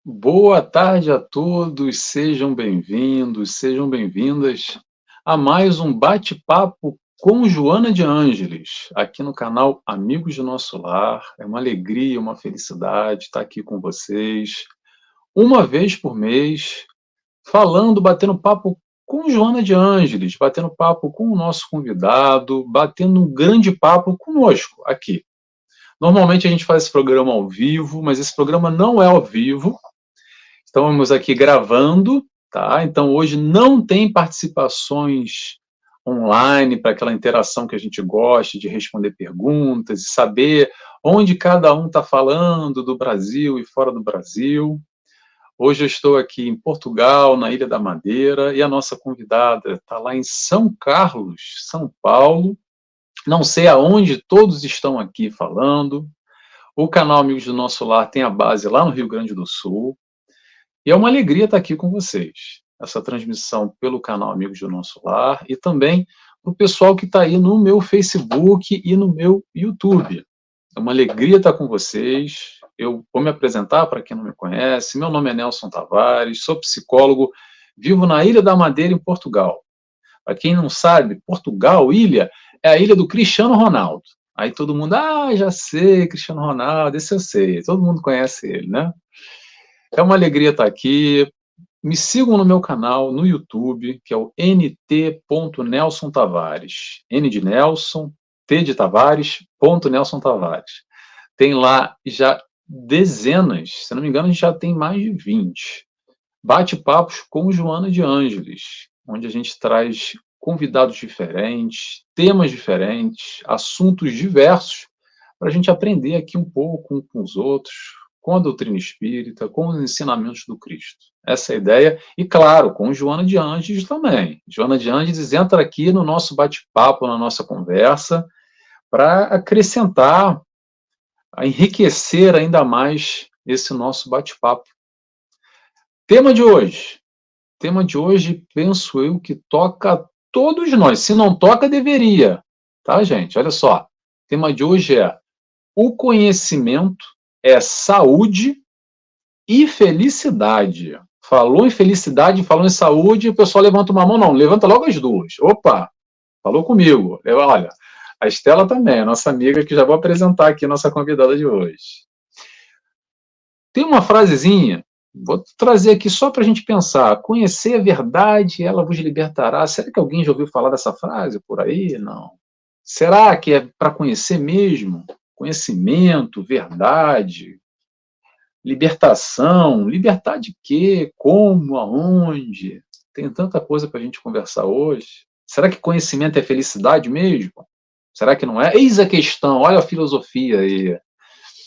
Boa tarde a todos, sejam bem-vindos, sejam bem-vindas a mais um bate-papo com Joana de Ângeles, aqui no canal Amigos do Nosso Lar. É uma alegria, uma felicidade estar aqui com vocês, uma vez por mês, falando, batendo papo com Joana de Ângeles, batendo papo com o nosso convidado, batendo um grande papo conosco aqui. Normalmente a gente faz esse programa ao vivo, mas esse programa não é ao vivo. Estamos aqui gravando, tá? Então hoje não tem participações online para aquela interação que a gente gosta de responder perguntas e saber onde cada um está falando do Brasil e fora do Brasil. Hoje eu estou aqui em Portugal, na Ilha da Madeira, e a nossa convidada está lá em São Carlos, São Paulo. Não sei aonde todos estão aqui falando. O canal Amigos do Nosso Lar tem a base lá no Rio Grande do Sul. E é uma alegria estar aqui com vocês. Essa transmissão pelo canal Amigos do Nosso Lar e também para o pessoal que está aí no meu Facebook e no meu YouTube. É uma alegria estar com vocês. Eu vou me apresentar para quem não me conhece. Meu nome é Nelson Tavares, sou psicólogo, vivo na Ilha da Madeira, em Portugal. Para quem não sabe, Portugal, ilha, é a ilha do Cristiano Ronaldo. Aí todo mundo, já sei, Cristiano Ronaldo, esse eu sei. Todo mundo conhece ele, né? É uma alegria estar aqui. Me sigam no meu canal, no YouTube, que é o nt.Nelson Tavares. N de Nelson, T de Tavares, Nelson Tavares. Tem lá já dezenas, se não me engano, a gente já tem mais de 20 bate-papos com Joana de Ângeles, onde a gente traz convidados diferentes, temas diferentes, assuntos diversos, para a gente aprender aqui um pouco com os outros, com a doutrina espírita, com os ensinamentos do Cristo. Essa é a ideia. E, claro, com Joana de Ângeles também. Joana de Ângeles entra aqui no nosso bate-papo, na nossa conversa, para acrescentar, enriquecer ainda mais esse nosso bate-papo. Tema de hoje. Tema de hoje, penso eu, que toca a todos nós. Se não toca, deveria. Tá, gente? Olha só. O tema de hoje é: o conhecimento é saúde e felicidade. Falou em felicidade, falou em saúde, o pessoal levanta uma mão, não, levanta logo as duas. Opa, falou comigo. Olha, a Estela também, a nossa amiga, que já vou apresentar aqui, a nossa convidada de hoje. Tem uma frasezinha, vou trazer aqui só para a gente pensar: conhecer a verdade, ela vos libertará. Será que alguém já ouviu falar dessa frase por aí? Não. Será que é para conhecer mesmo? Conhecimento, verdade, libertação. Libertar de quê? Como? Aonde? Tem tanta coisa para a gente conversar hoje. Será que conhecimento é felicidade mesmo? Será que não é? Eis a questão, olha a filosofia aí.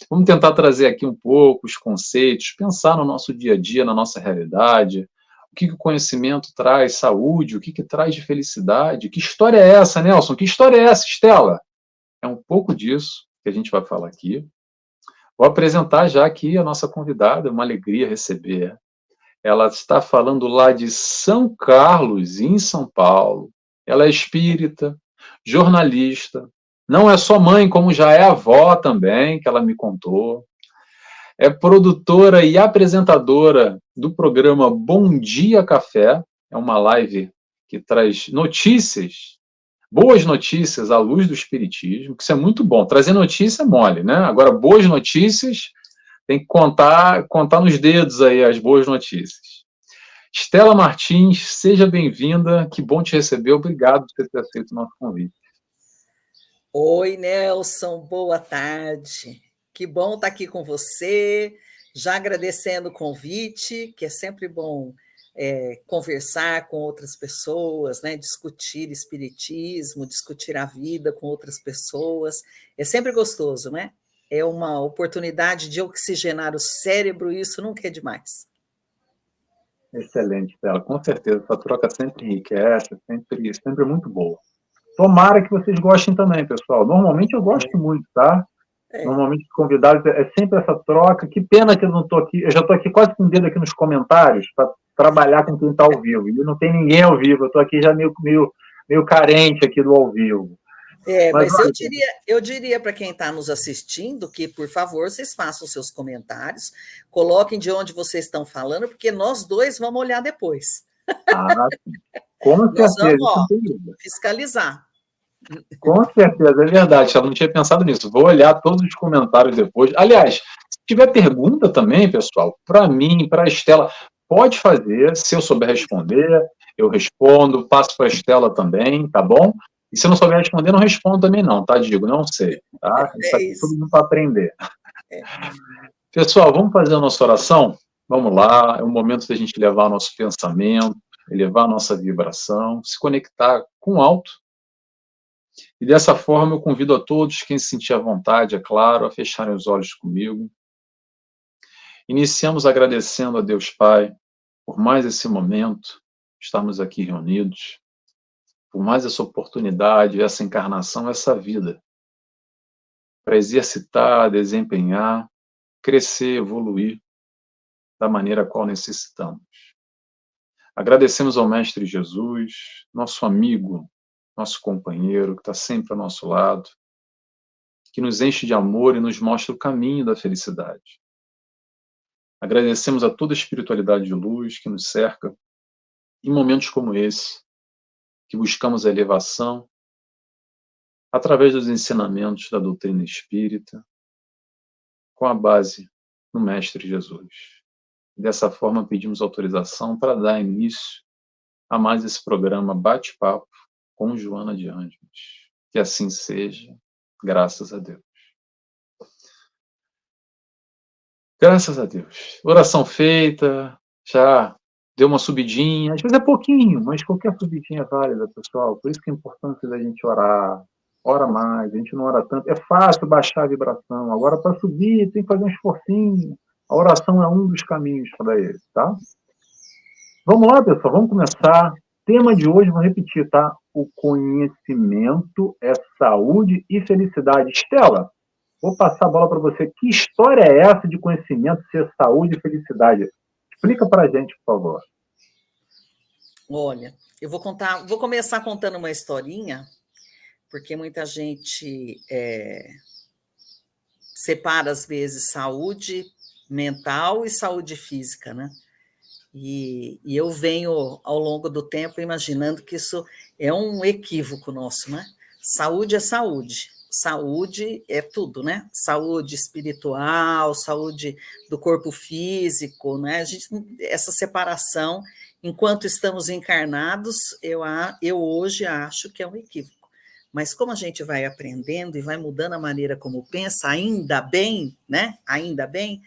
Vamos tentar trazer aqui um pouco os conceitos, pensar no nosso dia a dia, na nossa realidade. O que o conhecimento traz? Saúde? O que traz de felicidade? Que história é essa, Nelson? Que história é essa, Estela? É um pouco disso que a gente vai falar aqui. Vou apresentar já aqui a nossa convidada, é uma alegria receber. Ela está falando lá de São Carlos, em São Paulo. Ela é espírita, jornalista, não é só mãe, como já é avó também, que ela me contou. É produtora e apresentadora do programa Bom Dia Café, é uma live que traz notícias, boas notícias à luz do espiritismo, que isso é muito bom. Trazer notícia é mole, né? Agora, boas notícias, tem que contar nos dedos aí as boas notícias. Estela Martins, seja bem-vinda, que bom te receber, obrigado por ter aceito o nosso convite. Oi, Nelson, boa tarde. Que bom estar aqui com você, já agradecendo o convite, que é sempre bom conversar com outras pessoas, né? Discutir espiritismo, discutir a vida com outras pessoas. É sempre gostoso, né? É uma oportunidade de oxigenar o cérebro, e isso nunca é demais. Excelente, Estela, com certeza, essa troca sempre enriquece, sempre muito boa. Tomara que vocês gostem também, pessoal. Normalmente eu gosto muito, tá? Normalmente os convidados é sempre essa troca. Que pena que eu não estou aqui, eu já estou aqui quase com o dedo aqui nos comentários para trabalhar com quem está ao vivo. E não tem ninguém ao vivo, eu estou aqui já meio carente aqui do ao vivo. Mas Mas olha, eu diria para quem está nos assistindo que, por favor, vocês façam seus comentários, coloquem de onde vocês estão falando, porque nós dois vamos olhar depois. ah, com Nós certeza, vamos, isso não ó, tem dúvida. fiscalizar. Com certeza, é verdade. Eu não tinha pensado nisso. Vou olhar todos os comentários depois. Aliás, se tiver pergunta também, pessoal, para mim, para a Estela, pode fazer. Se eu souber responder, eu respondo. Passo para a Estela também, tá bom? E se eu não souber responder, não respondo também não, tá, Digo? Não sei, tá? A gente está É aqui todo isso. mundo para aprender. É. Pessoal, vamos fazer a nossa oração? Vamos lá. É o momento da gente levar o nosso pensamento, elevar a nossa vibração, se conectar com o alto. E dessa forma eu convido a todos, quem se sentir à vontade, é claro, a fecharem os olhos comigo. Iniciamos agradecendo a Deus Pai por mais esse momento, estarmos aqui reunidos, por mais essa oportunidade, essa encarnação, essa vida, para exercitar, desempenhar, crescer, evoluir da maneira a qual necessitamos. Agradecemos ao Mestre Jesus, nosso amigo, nosso companheiro, que está sempre ao nosso lado, que nos enche de amor e nos mostra o caminho da felicidade. Agradecemos a toda a espiritualidade de luz que nos cerca em momentos como esse, que buscamos a elevação através dos ensinamentos da doutrina espírita, com a base no Mestre Jesus. Dessa forma, pedimos autorização para dar início a mais esse programa Bate-Papo com Joana de Ângeles. Que assim seja, graças a Deus. Graças a Deus. Oração feita, já deu uma subidinha, às vezes é pouquinho, mas qualquer subidinha é válida, pessoal. Por isso que é importante da gente orar. Ora mais, a gente não ora tanto. É fácil baixar a vibração. Agora, para subir, tem que fazer um esforcinho. A oração é um dos caminhos para ele, tá? Vamos lá, pessoal, vamos começar. Tema de hoje, vou repetir, tá? O conhecimento é saúde e felicidade. Estela, vou passar a bola para você. Que história é essa de conhecimento ser saúde e felicidade? Explica para a gente, por favor. Olha, eu vou começar contando uma historinha, porque muita gente separa, às vezes, saúde mental e saúde física, né? E eu venho, ao longo do tempo, imaginando que isso é um equívoco nosso, né? Saúde é saúde. Saúde é tudo, né? Saúde espiritual, saúde do corpo físico, né? Essa separação, enquanto estamos encarnados, eu hoje acho que é um equívoco. Mas como a gente vai aprendendo e vai mudando a maneira como pensa, ainda bem, né? Ainda bem,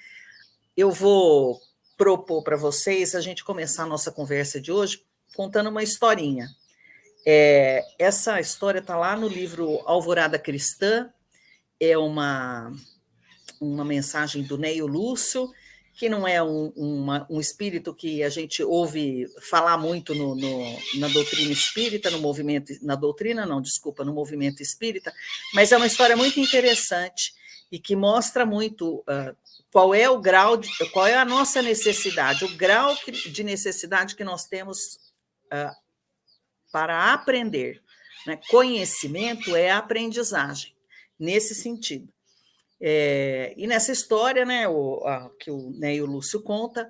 eu vou propor para vocês a gente começar a nossa conversa de hoje contando uma historinha. Essa história está lá no livro Alvorada Cristã, é uma mensagem do Neio Lúcio, que não é um espírito que a gente ouve falar muito na doutrina espírita, no movimento espírita, mas é uma história muito interessante e que mostra muito qual é o grau, qual é a nossa necessidade, o grau de necessidade que nós temos para aprender. Né? Conhecimento é aprendizagem, nesse sentido. E nessa história, né, que o Neio Lúcio conta,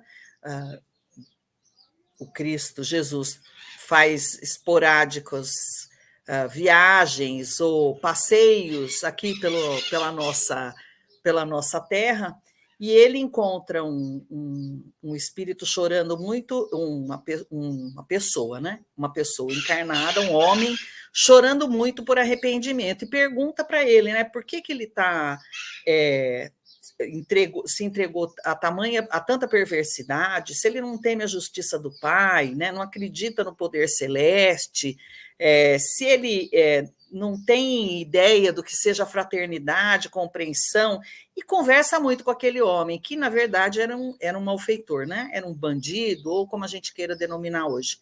o Cristo, Jesus, faz esporádicos viagens ou passeios aqui pela nossa terra, e ele encontra um espírito chorando muito, uma pessoa, né? Uma pessoa encarnada, um homem, chorando muito por arrependimento, e pergunta para ele, né, por que ele está se entregou a tanta perversidade, se ele não teme a justiça do Pai, né, não acredita no poder celeste, se ele não tem ideia do que seja fraternidade, compreensão, e conversa muito com aquele homem, que na verdade era um malfeitor, né? Era um bandido, ou como a gente queira denominar hoje.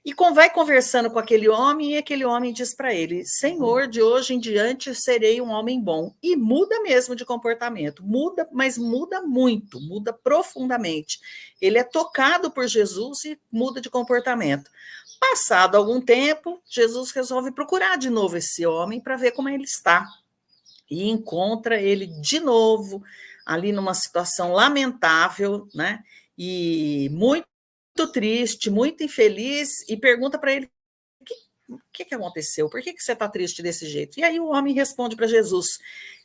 E vai conversando com aquele homem, e aquele homem diz para ele: Senhor, de hoje em diante serei um homem bom. E muda mesmo de comportamento, muda, mas muda muito, muda profundamente. Ele é tocado por Jesus e muda de comportamento. Passado algum tempo, Jesus resolve procurar de novo esse homem para ver como ele está. E encontra ele de novo ali numa situação lamentável, né? E muito triste, muito infeliz, e pergunta para ele: o que aconteceu? Por que você está triste desse jeito? E aí o homem responde para Jesus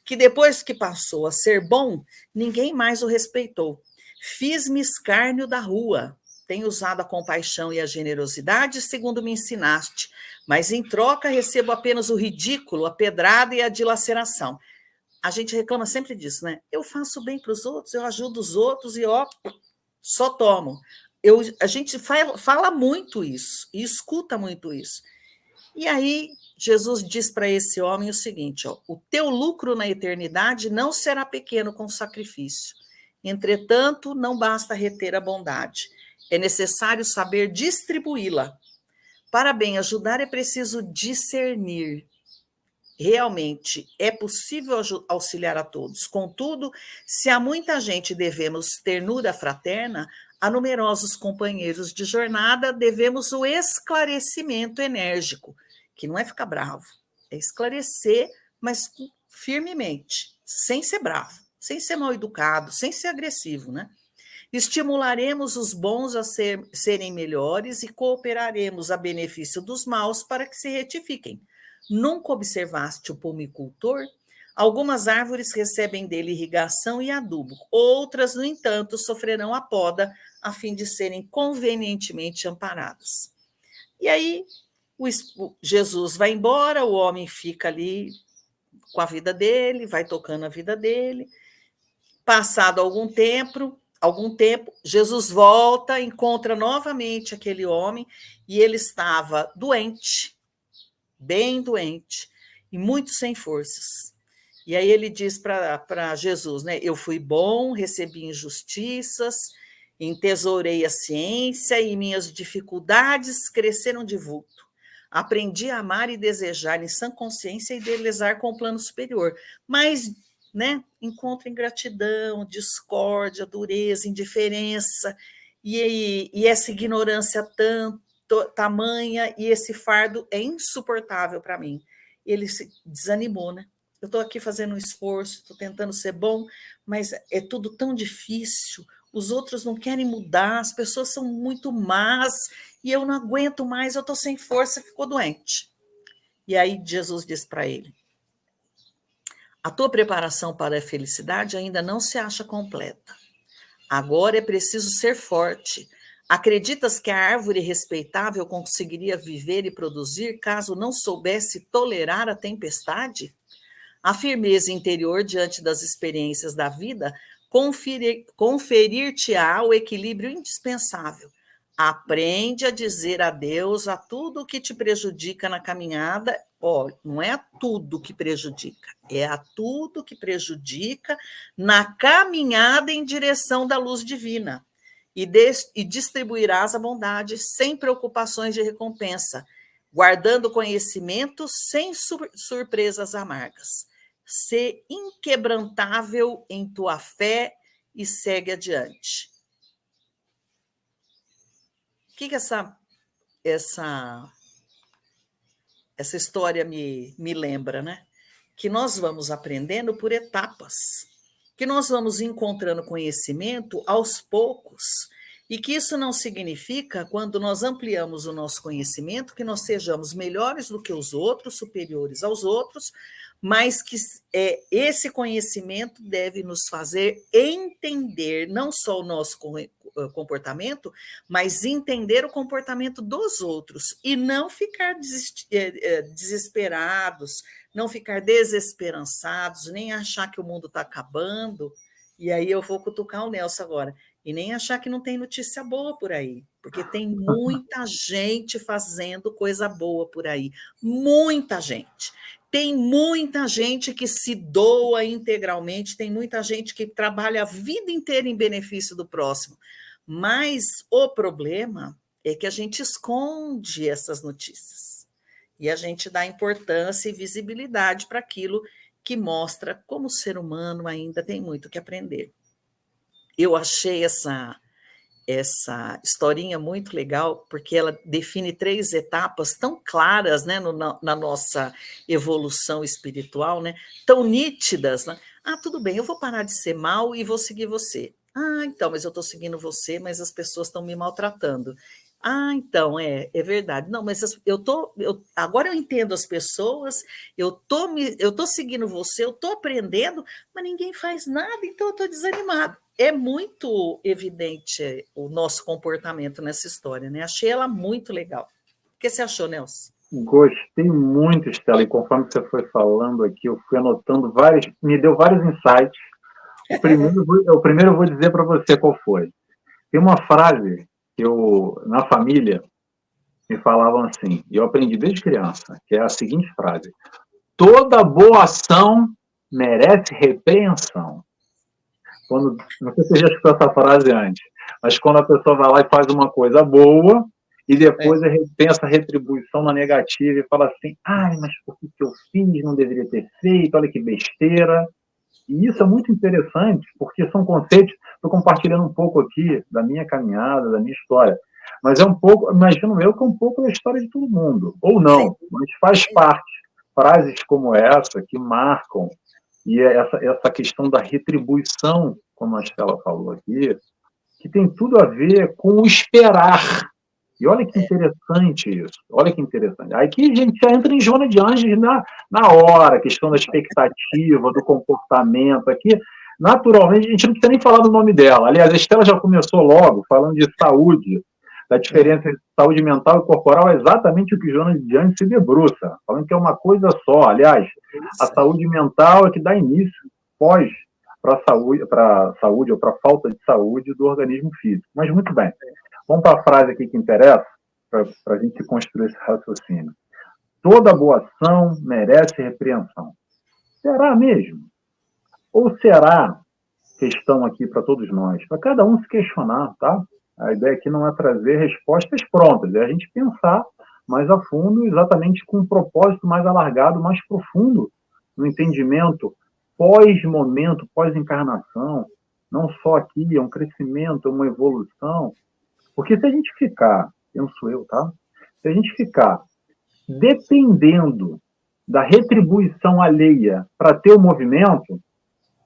que depois que passou a ser bom, ninguém mais o respeitou. Fiz-me escárnio da rua, tenho usado a compaixão e a generosidade segundo me ensinaste, mas em troca recebo apenas o ridículo, a pedrada e a dilaceração. A gente reclama sempre disso, né? Eu faço bem para os outros, eu ajudo os outros e ó, só tomo. A gente fala muito isso e escuta muito isso. E aí Jesus diz para esse homem o seguinte: ó, o teu lucro na eternidade não será pequeno com sacrifício. Entretanto, não basta reter a bondade, é necessário saber distribuí-la. Para bem ajudar é preciso discernir. Realmente é possível auxiliar a todos. Contudo, se a muita gente devemos ternura fraterna, a numerosos companheiros de jornada devemos o esclarecimento enérgico, que não é ficar bravo, é esclarecer, mas firmemente, sem ser bravo, sem ser mal educado, sem ser agressivo, né? Estimularemos os bons a serem melhores e cooperaremos a benefício dos maus para que se retifiquem. Nunca observaste o pomicultor? Algumas árvores recebem dele irrigação e adubo, outras, no entanto, sofrerão a poda a fim de serem convenientemente amparadas. E aí, Jesus vai embora, o homem fica ali com a vida dele, vai tocando a vida dele. Passado algum tempo, Jesus volta, encontra novamente aquele homem e ele estava doente, bem doente e muito sem forças. E aí ele diz para Jesus, né? Eu fui bom, recebi injustiças, entesourei a ciência e minhas dificuldades cresceram de vulto. Aprendi a amar e desejar em sã consciência e delezar com o plano superior. Mas, né, encontro ingratidão, discórdia, dureza, indiferença e essa ignorância tamanha, e esse fardo é insuportável para mim. Ele se desanimou, né? Eu estou aqui fazendo um esforço, estou tentando ser bom, mas é tudo tão difícil, os outros não querem mudar, as pessoas são muito más, e eu não aguento mais, eu estou sem força, ficou doente. E aí Jesus diz para ele: a tua preparação para a felicidade ainda não se acha completa. Agora é preciso ser forte. Acreditas que a árvore respeitável conseguiria viver e produzir caso não soubesse tolerar a tempestade? A firmeza interior diante das experiências da vida conferir-te-á o equilíbrio indispensável. Aprende a dizer adeus a tudo que te prejudica na caminhada. Olha, não é a tudo que prejudica, é a tudo que prejudica na caminhada em direção da luz divina. E distribuirás a bondade sem preocupações de recompensa, guardando conhecimento sem surpresas amargas. Ser inquebrantável em tua fé e segue adiante. O que essa história me lembra, né? Que nós vamos aprendendo por etapas, que nós vamos encontrando conhecimento aos poucos, e que isso não significa, quando nós ampliamos o nosso conhecimento, que nós sejamos melhores do que os outros, superiores aos outros, mas que esse conhecimento deve nos fazer entender não só o nosso comportamento, mas entender o comportamento dos outros e não ficar desesperados, não ficar desesperançados, nem achar que o mundo está acabando. E aí eu vou cutucar o Nelson agora. E nem achar que não tem notícia boa por aí, porque tem muita gente fazendo coisa boa por aí. Muita gente. Tem muita gente que se doa integralmente, tem muita gente que trabalha a vida inteira em benefício do próximo. Mas o problema é que a gente esconde essas notícias. E a gente dá importância e visibilidade para aquilo que mostra como o ser humano ainda tem muito que aprender. Eu achei essa historinha muito legal, porque ela define 3 etapas tão claras, né, na nossa evolução espiritual, né, tão nítidas, né? Ah, tudo bem, eu vou parar de ser mal e vou seguir você. Ah, então, mas eu estou seguindo você, mas as pessoas estão me maltratando. Ah, então, é verdade. Não, mas agora eu entendo as pessoas, eu tô seguindo você, eu tô aprendendo, mas ninguém faz nada, então eu estou desanimado. É muito evidente o nosso comportamento nessa história, né? Achei ela muito legal. O que você achou, Nelson? Gostei muito, Estela, e conforme você foi falando aqui, eu fui anotando vários, me deu vários insights. O primeiro eu vou dizer para você qual foi. Tem uma frase que na família, me falavam assim, e eu aprendi desde criança, que é a seguinte frase: toda boa ação merece repreensão. Não sei se você já escutou essa frase antes, mas quando a pessoa vai lá e faz uma coisa boa, e depois tem essa retribuição na negativa e fala assim, ai, mas por que eu fiz? Não deveria ter feito, olha que besteira. E isso é muito interessante, porque são conceitos, estou compartilhando um pouco aqui da minha caminhada, da minha história, mas é um pouco, imagino eu, que é um pouco da história de todo mundo, ou não, mas faz parte. Frases como essa, que marcam, e essa questão da retribuição, como a Estela falou aqui, que tem tudo a ver com o esperar. E olha que interessante isso. Olha que interessante. Aqui a gente já entra em Joana de Ângeles na hora, a questão da expectativa, do comportamento. Aqui, naturalmente, a gente não precisa nem falar do nome dela. Aliás, a Estela já começou logo falando de saúde, da diferença entre saúde mental e corporal, é exatamente o que Joana de Ângeles se debruça, falando que é uma coisa só. Aliás, a saúde mental é que dá início, pós, para a saúde ou para a falta de saúde do organismo físico. Mas muito bem. Vamos para a frase aqui que interessa, para a gente construir esse raciocínio. Toda boa ação merece repreensão. Será mesmo? Ou será, questão aqui para todos nós, para cada um se questionar, tá? A ideia aqui não é trazer respostas prontas, é a gente pensar mais a fundo, exatamente com um propósito mais alargado, mais profundo, no entendimento pós-momento, pós-encarnação. Não só aqui, é um crescimento, é uma evolução. Porque se a gente ficar, penso eu, tá? Se a gente ficar dependendo da retribuição alheia para ter o movimento,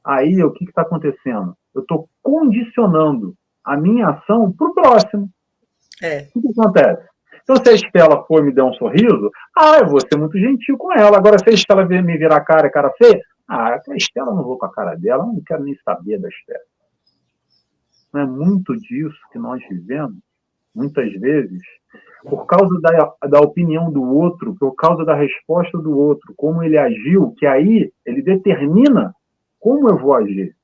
aí o que está acontecendo? Eu estou condicionando a minha ação para o próximo. O que acontece? Então, se a Estela for me dar um sorriso, eu vou ser muito gentil com ela. Agora, se a Estela me virar cara feia, a Estela não vou com a cara dela, não quero nem saber da Estela. Não é muito disso que nós vivemos, muitas vezes, por causa da opinião do outro, por causa da resposta do outro, como ele agiu, que aí ele determina como eu vou agir.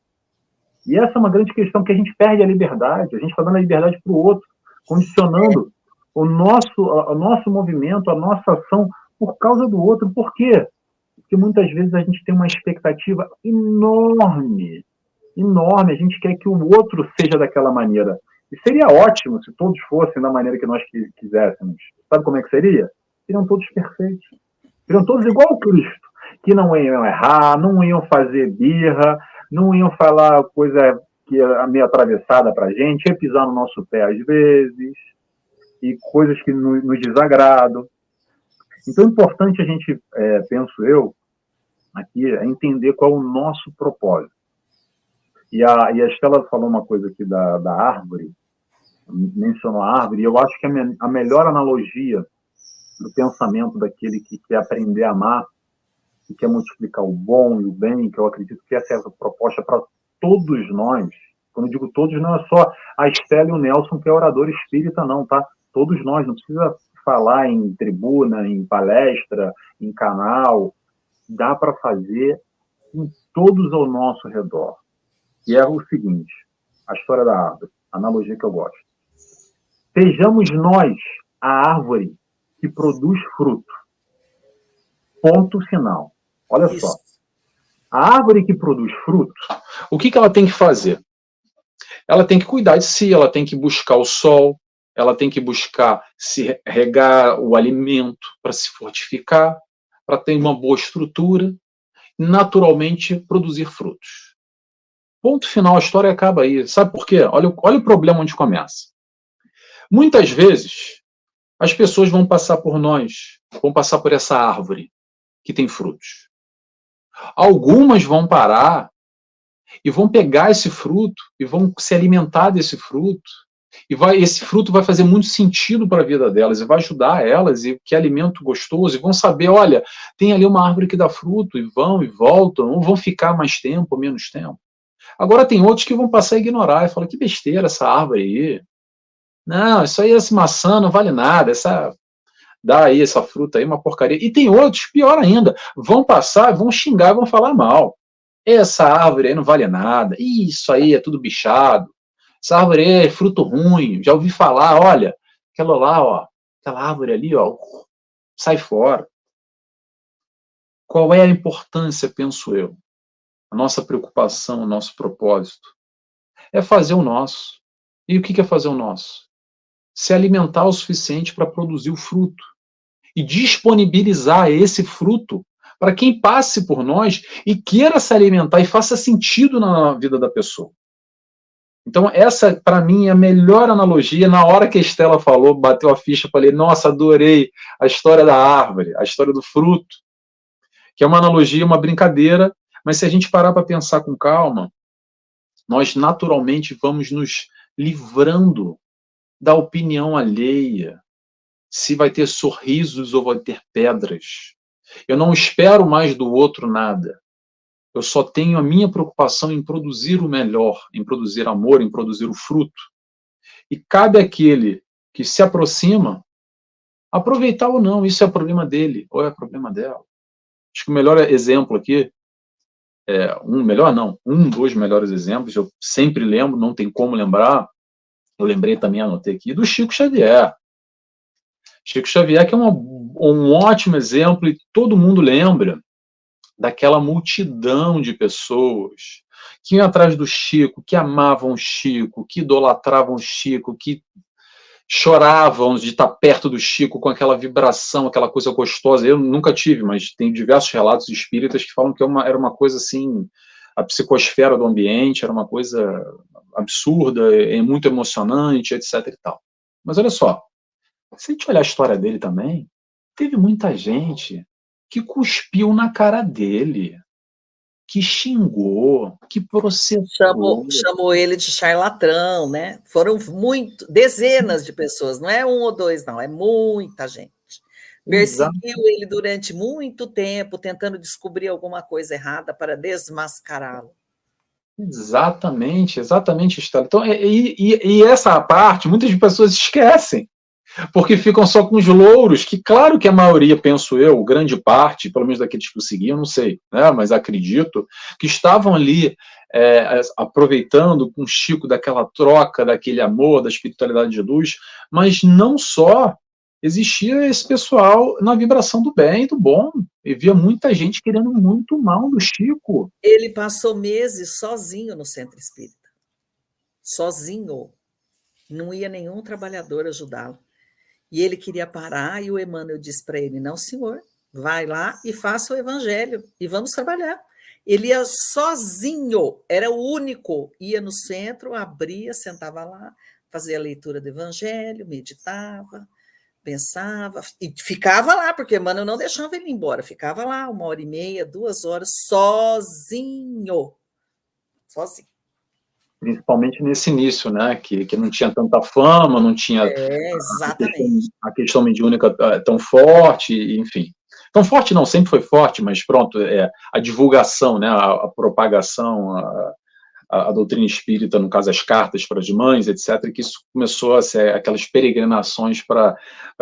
E essa é uma grande questão, que a gente perde a liberdade, a gente está dando a liberdade para o outro, condicionando o nosso movimento, a nossa ação, por causa do outro. Por quê? Porque muitas vezes a gente tem uma expectativa enorme, a gente quer que o outro seja daquela maneira. E seria ótimo se todos fossem da maneira que nós quiséssemos. Sabe como é que seria? Seriam todos perfeitos. Seriam todos igual ao Cristo, que não iam errar, não iam fazer birra, não iam falar coisa que é meio atravessada para a gente, ia pisar no nosso pé às vezes, e coisas que nos desagradam. Então é importante a gente, penso eu, aqui, é entender qual é o nosso propósito. E a Estela falou uma coisa aqui da árvore, mencionou a árvore, e eu acho que a melhor analogia do pensamento daquele que quer aprender a amar, que quer multiplicar o bom e o bem, que eu acredito que essa é a proposta para todos nós. Quando eu digo todos, não é só a Estela e o Nelson, que é orador espírita, não, tá? Todos nós, não precisa falar em tribuna, em palestra, em canal, dá para fazer em todos ao nosso redor. E é o seguinte, a história da árvore, a analogia que eu gosto. Sejamos nós a árvore que produz fruto. Ponto final. Olha só. A árvore que produz fruto, o que ela tem que fazer? Ela tem que cuidar de si, ela tem que buscar o sol, ela tem que buscar se regar o alimento para se fortificar, para ter uma boa estrutura, e naturalmente produzir frutos. Ponto final, a história acaba aí. Sabe por quê? Olha o problema onde começa. Muitas vezes, as pessoas vão passar por nós, vão passar por essa árvore que tem frutos. Algumas vão parar e vão pegar esse fruto e vão se alimentar desse fruto. E esse fruto vai fazer muito sentido para a vida delas e vai ajudar elas, e que alimento gostoso, e vão saber, olha, tem ali uma árvore que dá fruto, e vão e voltam, não vão ficar mais tempo ou menos tempo. Agora tem outros que vão passar a ignorar e falar, que besteira essa árvore aí. Não, isso aí, essa maçã não vale nada, dá aí essa fruta aí, uma porcaria. E tem outros, pior ainda, vão passar, vão xingar, vão falar mal. Essa árvore aí não vale nada, isso aí é tudo bichado, essa árvore aí é fruto ruim, já ouvi falar, olha, aquela lá, ó, aquela árvore ali, ó, sai fora. Qual é a importância, penso eu? A nossa preocupação, o nosso propósito é fazer o nosso. E o que é fazer o nosso? Se alimentar o suficiente para produzir o fruto e disponibilizar esse fruto para quem passe por nós e queira se alimentar e faça sentido na vida da pessoa. Então, essa, para mim, é a melhor analogia. Na hora que a Estela falou, bateu a ficha, falei, nossa, adorei a história da árvore, a história do fruto, que é uma analogia, uma brincadeira, mas se a gente parar para pensar com calma, nós naturalmente vamos nos livrando da opinião alheia, se vai ter sorrisos ou vai ter pedras. Eu não espero mais do outro nada. Eu só tenho a minha preocupação em produzir o melhor, em produzir amor, em produzir o fruto. E cabe àquele que se aproxima aproveitar ou não. Isso é problema dele ou é problema dela. Acho que o melhor exemplo aqui, um dos melhores exemplos, eu sempre lembro, não tem como lembrar, eu lembrei também, anotei aqui, do Chico Xavier. Chico Xavier, que é um ótimo exemplo, e todo mundo lembra daquela multidão de pessoas que iam atrás do Chico, que amavam o Chico, que idolatravam o Chico, que choravam de estar perto do Chico com aquela vibração, aquela coisa gostosa. Eu nunca tive, mas tem diversos relatos espíritas que falam que era uma coisa assim, a psicosfera do ambiente era uma coisa absurda, muito emocionante, etc. e tal. Mas olha só, se a gente olhar a história dele também, teve muita gente que cuspiu na cara dele, que xingou, que processou. Chamou ele de charlatão, né? Foram dezenas de pessoas, não é um ou dois, não, é muita gente. Perseguiu ele durante muito tempo, tentando descobrir alguma coisa errada para desmascará-lo. Exatamente, Estela. Então, e essa parte, muitas pessoas esquecem, porque ficam só com os louros, que claro que a maioria, penso eu, grande parte, pelo menos daqueles que o seguiam, não sei, né, mas acredito, que estavam ali aproveitando com o Chico daquela troca, daquele amor, da espiritualidade de luz, mas não só existia esse pessoal na vibração do bem e do bom, e via muita gente querendo muito mal do Chico. Ele passou meses sozinho no centro espírita, sozinho, não ia nenhum trabalhador ajudá-lo. E ele queria parar, e o Emmanuel disse para ele, não senhor, vai lá e faça o evangelho, e vamos trabalhar. Ele ia sozinho, era o único, ia no centro, abria, sentava lá, fazia a leitura do evangelho, meditava, pensava, e ficava lá, porque Emmanuel não deixava ele ir embora, ficava lá 1h30, 2 horas, sozinho. Principalmente nesse início, né, que não tinha tanta fama, não tinha Exatamente. a questão mediúnica tão forte, enfim. Tão forte não, sempre foi forte, mas pronto, a divulgação, né, a propagação, a doutrina espírita, no caso as cartas para as mães, etc., que isso começou a ser aquelas peregrinações para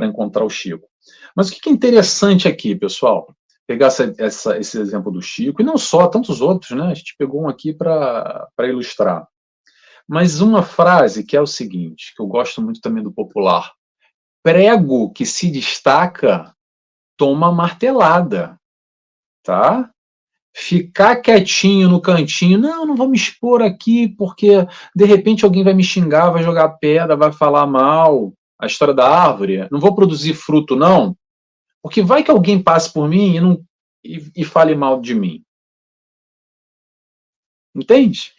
encontrar o Chico. Mas o que é interessante aqui, pessoal? Pegar esse exemplo do Chico, e não só, tantos outros, né? A gente pegou um aqui para ilustrar. Mas uma frase que é o seguinte, que eu gosto muito também do popular: prego que se destaca, toma martelada, tá? Ficar quietinho no cantinho, não vou me expor aqui, porque de repente alguém vai me xingar, vai jogar pedra, vai falar mal, a história da árvore, não vou produzir fruto, não, porque vai que alguém passe por mim e fale mal de mim. Entende?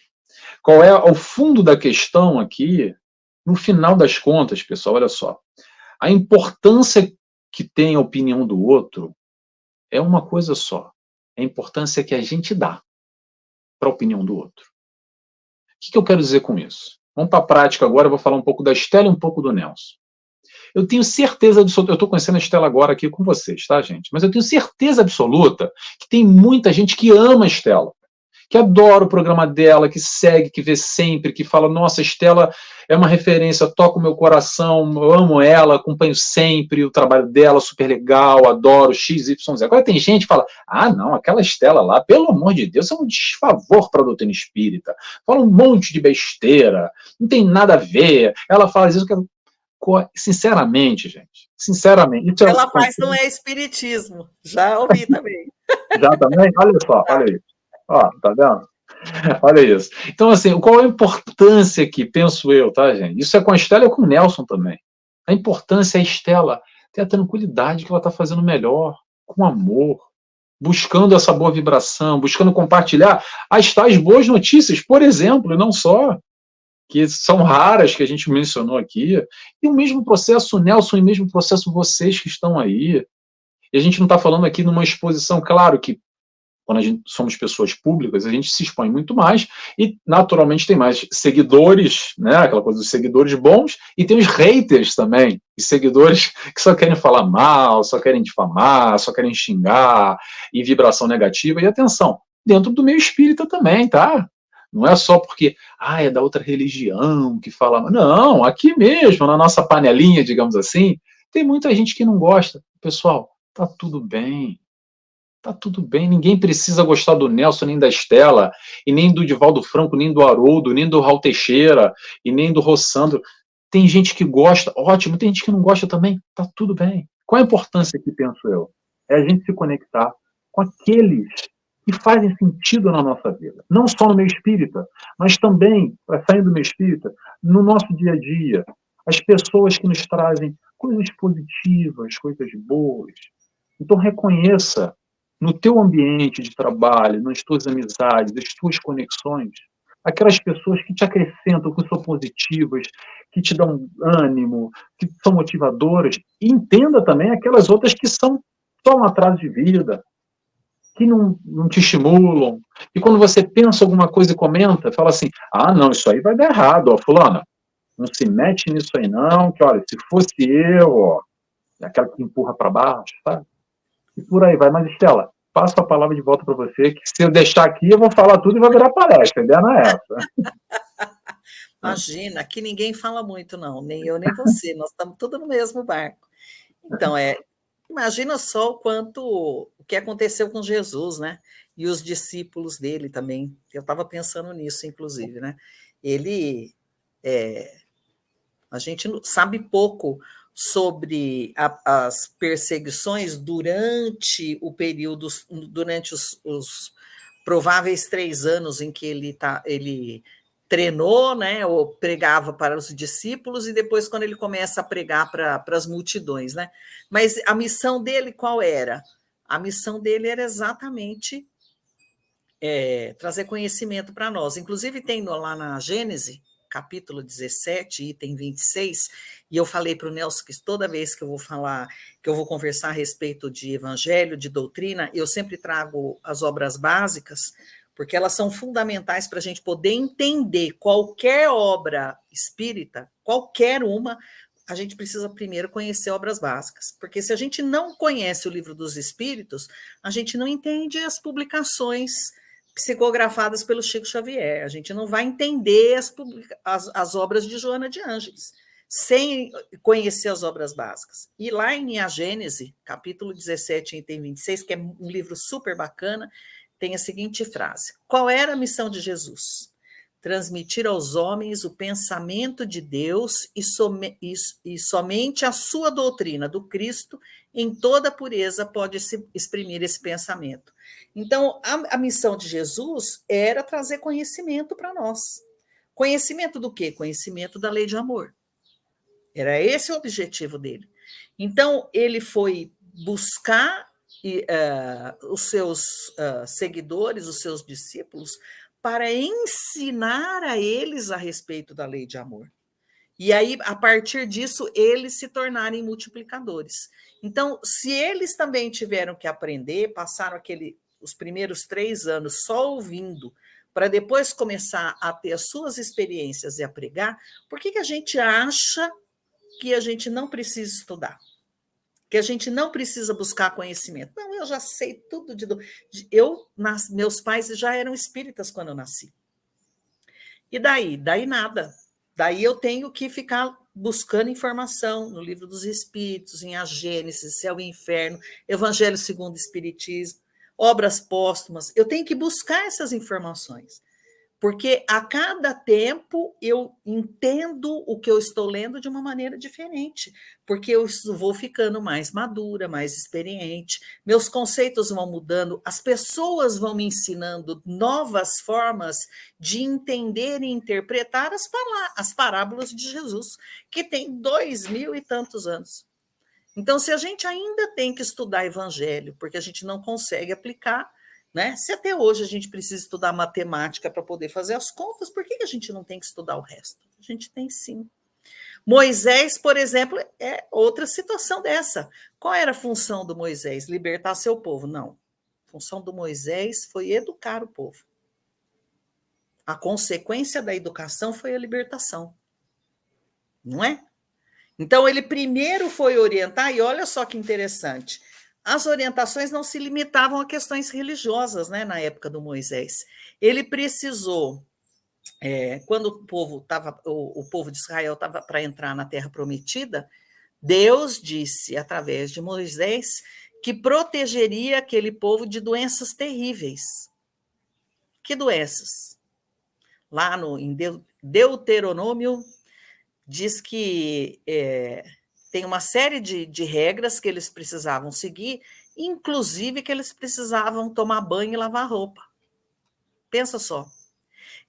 Qual é o fundo da questão aqui? No final das contas, pessoal, olha só, a importância que tem a opinião do outro é uma coisa só, a importância que a gente dá para a opinião do outro. O que eu quero dizer com isso? Vamos para a prática agora, eu vou falar um pouco da Estela e um pouco do Nelson. Eu tenho certeza absoluta, eu estou conhecendo a Estela agora aqui com vocês, tá, gente? Mas eu tenho certeza absoluta que tem muita gente que ama a Estela, que adora o programa dela, que segue, que vê sempre, que fala, nossa, Estela é uma referência, toca o meu coração, eu amo ela, acompanho sempre o trabalho dela, super legal, adoro XYZ. Agora tem gente que fala, ah, não, aquela Estela lá, pelo amor de Deus, é um desfavor para a doutrina espírita, fala um monte de besteira, não tem nada a ver, ela faz isso que sinceramente, gente, sinceramente, isso é Ela faz não é espiritismo, já ouvi também. já também? Olha só, olha aí. Ó, tá vendo? Olha isso. Então, assim, qual a importância aqui, penso eu, tá, gente? Isso é com a Estela e com o Nelson também. A importância é a Estela ter a tranquilidade que ela está fazendo melhor, com amor, buscando essa boa vibração, buscando compartilhar as tais boas notícias, por exemplo, e não só, que são raras, que a gente mencionou aqui. E o mesmo processo, o Nelson, e o mesmo processo vocês que estão aí. E a gente não está falando aqui numa exposição, claro que quando a gente somos pessoas públicas, a gente se expõe muito mais e, naturalmente, tem mais seguidores, né? Aquela coisa dos seguidores bons, e tem os haters também, os seguidores que só querem falar mal, só querem difamar, só querem xingar, e vibração negativa. E atenção, dentro do meio espírita também, tá? Não é só porque, é da outra religião que fala. Não, aqui mesmo, na nossa panelinha, digamos assim, tem muita gente que não gosta. Pessoal, tá tudo bem. Tá tudo bem, ninguém precisa gostar do Nelson, nem da Estela, e nem do Divaldo Franco, nem do Haroldo, nem do Raul Teixeira, e nem do Rossandro. Tem gente que gosta, ótimo, tem gente que não gosta também, tá tudo bem. Qual a importância aqui, penso eu? É a gente se conectar com aqueles que fazem sentido na nossa vida. Não só no meio espírita, mas também, saindo do meio espírita, no nosso dia a dia. As pessoas que nos trazem coisas positivas, coisas boas. Então reconheça no teu ambiente de trabalho, nas tuas amizades, nas tuas conexões, aquelas pessoas que te acrescentam, que são positivas, que te dão ânimo, que são motivadoras, e entenda também aquelas outras que são só um atraso de vida, que não te estimulam. E quando você pensa alguma coisa e comenta, fala assim, não, isso aí vai dar errado, ó, fulana, não se mete nisso aí não, que olha, se fosse eu, ó, é aquela que empurra para baixo, sabe? E por aí vai. Mas, Estela, passo a palavra de volta para você, que se eu deixar aqui, eu vou falar tudo e vai virar palestra. A ideia não é essa. Imagina, aqui ninguém fala muito, não, nem eu nem você, nós estamos todos no mesmo barco. Então, imagina só o que aconteceu com Jesus, né? E os discípulos dele também. Eu estava pensando nisso, inclusive, né? Ele, a gente sabe pouco sobre as perseguições durante o período, durante os prováveis 3 anos em que ele treinou, né, ou pregava para os discípulos, e depois quando ele começa a pregar para as multidões, né? Mas a missão dele qual era? A missão dele era exatamente trazer conhecimento para nós. Inclusive tem lá na Gênesis, capítulo 17, item 26, e eu falei para o Nelson que toda vez que eu vou falar, que eu vou conversar a respeito de evangelho, de doutrina, eu sempre trago as obras básicas, porque elas são fundamentais para a gente poder entender qualquer obra espírita, qualquer uma, a gente precisa primeiro conhecer obras básicas, porque se a gente não conhece o livro dos espíritos, a gente não entende as publicações psicografadas pelo Chico Xavier. A gente não vai entender as obras de Joana de Ângeles sem conhecer as obras básicas. E lá em A Gênese, capítulo 17, item 26, que é um livro super bacana, tem a seguinte frase: qual era a missão de Jesus? Transmitir aos homens o pensamento de Deus e somente a sua doutrina do Cristo, em toda pureza, pode se exprimir esse pensamento. Então, a missão de Jesus era trazer conhecimento para nós. Conhecimento do quê? Conhecimento da lei de amor. Era esse o objetivo dele. Então, ele foi buscar os seus seguidores, os seus discípulos, para ensinar a eles a respeito da lei de amor. E aí, a partir disso, eles se tornarem multiplicadores. Então, se eles também tiveram que aprender, passaram os primeiros 3 anos só ouvindo, para depois começar a ter as suas experiências e a pregar, por que a gente acha que a gente não precisa estudar? Que a gente não precisa buscar conhecimento? Não, eu já sei tudo meus pais já eram espíritas quando eu nasci. E daí? Daí nada. Daí eu tenho que ficar buscando informação no Livro dos Espíritos, em A Gênesis, Céu e Inferno, Evangelho segundo o Espiritismo, obras póstumas. Eu tenho que buscar essas informações, porque a cada tempo eu entendo o que eu estou lendo de uma maneira diferente, porque eu vou ficando mais madura, mais experiente, meus conceitos vão mudando, as pessoas vão me ensinando novas formas de entender e interpretar as parábolas de Jesus, que tem 2000 e tantos anos. Então, se a gente ainda tem que estudar evangelho, porque a gente não consegue aplicar, né? Se até hoje a gente precisa estudar matemática para poder fazer as contas, por que a gente não tem que estudar o resto? A gente tem sim. Moisés, por exemplo, é outra situação dessa. Qual era a função do Moisés? Libertar seu povo? Não. A função do Moisés foi educar o povo. A consequência da educação foi a libertação. Não é? Então, ele primeiro foi orientar, e olha só que interessante, as orientações não se limitavam a questões religiosas, né, na época do Moisés. Ele precisou, quando o povo de Israel estava para entrar na Terra Prometida, Deus disse, através de Moisés, que protegeria aquele povo de doenças terríveis. Que doenças? Lá em Deuteronômio, diz que tem uma série de regras que eles precisavam seguir, inclusive que eles precisavam tomar banho e lavar roupa. Pensa só.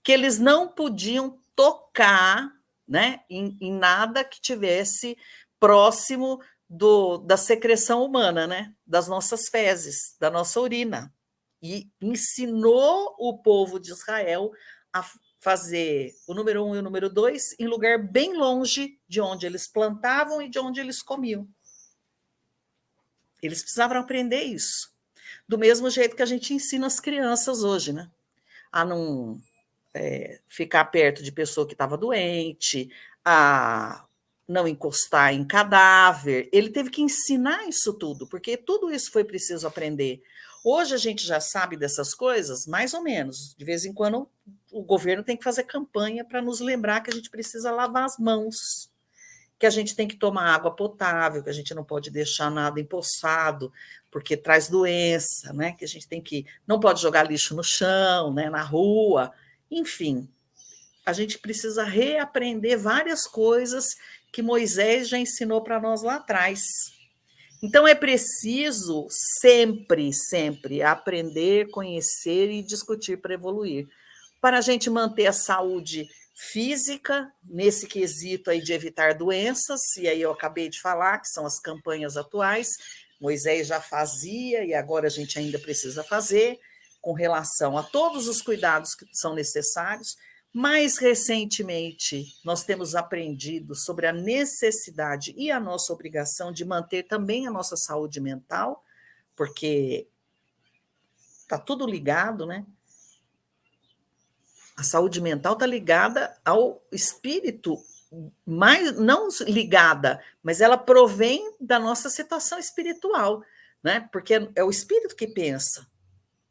Que eles não podiam tocar, né, em nada que tivesse próximo da secreção humana, né, das nossas fezes, da nossa urina. E ensinou o povo de Israel a fazer o número 1 e o número 2 em lugar bem longe de onde eles plantavam e de onde eles comiam. Eles precisavam aprender isso. Do mesmo jeito que a gente ensina as crianças hoje, né? A não ficar perto de pessoa que estava doente, a não encostar em cadáver. Ele teve que ensinar isso tudo, porque tudo isso foi preciso aprender. Hoje a gente já sabe dessas coisas, mais ou menos. De vez em quando o governo tem que fazer campanha para nos lembrar que a gente precisa lavar as mãos, que a gente tem que tomar água potável, que a gente não pode deixar nada empoçado, porque traz doença, né? Que a gente não pode jogar lixo no chão, né? Na rua, enfim. A gente precisa reaprender várias coisas que Moisés já ensinou para nós lá atrás. Então, é preciso sempre, sempre aprender, conhecer e discutir para evoluir. Para a gente manter a saúde física, nesse quesito aí de evitar doenças, e aí eu acabei de falar, que são as campanhas atuais, Moisés já fazia e agora a gente ainda precisa fazer, com relação a todos os cuidados que são necessários. Mais recentemente, nós temos aprendido sobre a necessidade e a nossa obrigação de manter também a nossa saúde mental, porque está tudo ligado, né? A saúde mental está ligada ao espírito, mais não ligada, mas ela provém da nossa situação espiritual, né? Porque é o espírito que pensa,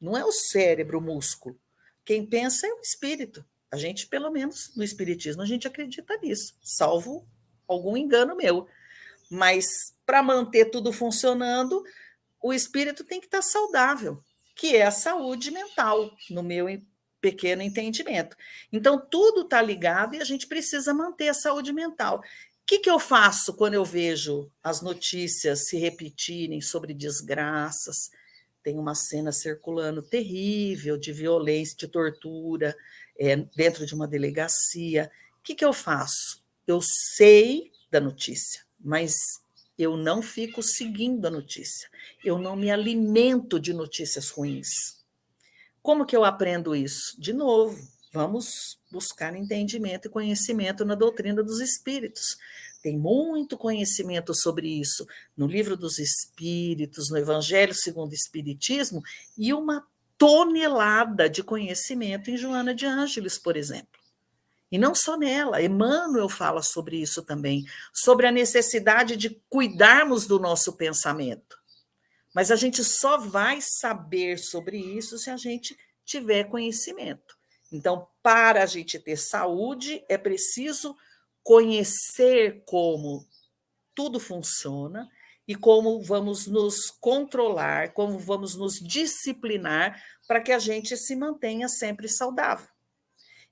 não é o cérebro, o músculo. Quem pensa é o espírito. A gente, pelo menos no espiritismo, a gente acredita nisso, salvo algum engano meu. Mas para manter tudo funcionando, o espírito tem que estar saudável, que é a saúde mental, no meu pequeno entendimento. Então, tudo está ligado e a gente precisa manter a saúde mental. O que eu faço quando eu vejo as notícias se repetirem sobre desgraças? Tem uma cena circulando terrível de violência, de tortura, dentro de uma delegacia. O que eu faço? Eu sei da notícia, mas eu não fico seguindo a notícia. Eu não me alimento de notícias ruins. Como que eu aprendo isso? De novo, vamos buscar entendimento e conhecimento na doutrina dos espíritos. Tem muito conhecimento sobre isso no Livro dos Espíritos, no Evangelho segundo o Espiritismo, e uma tonelada de conhecimento em Joana de Ângeles, por exemplo. E não só nela, Emmanuel fala sobre isso também, sobre a necessidade de cuidarmos do nosso pensamento. Mas a gente só vai saber sobre isso se a gente tiver conhecimento. Então, para a gente ter saúde, é preciso conhecer como tudo funciona e como vamos nos controlar, como vamos nos disciplinar para que a gente se mantenha sempre saudável.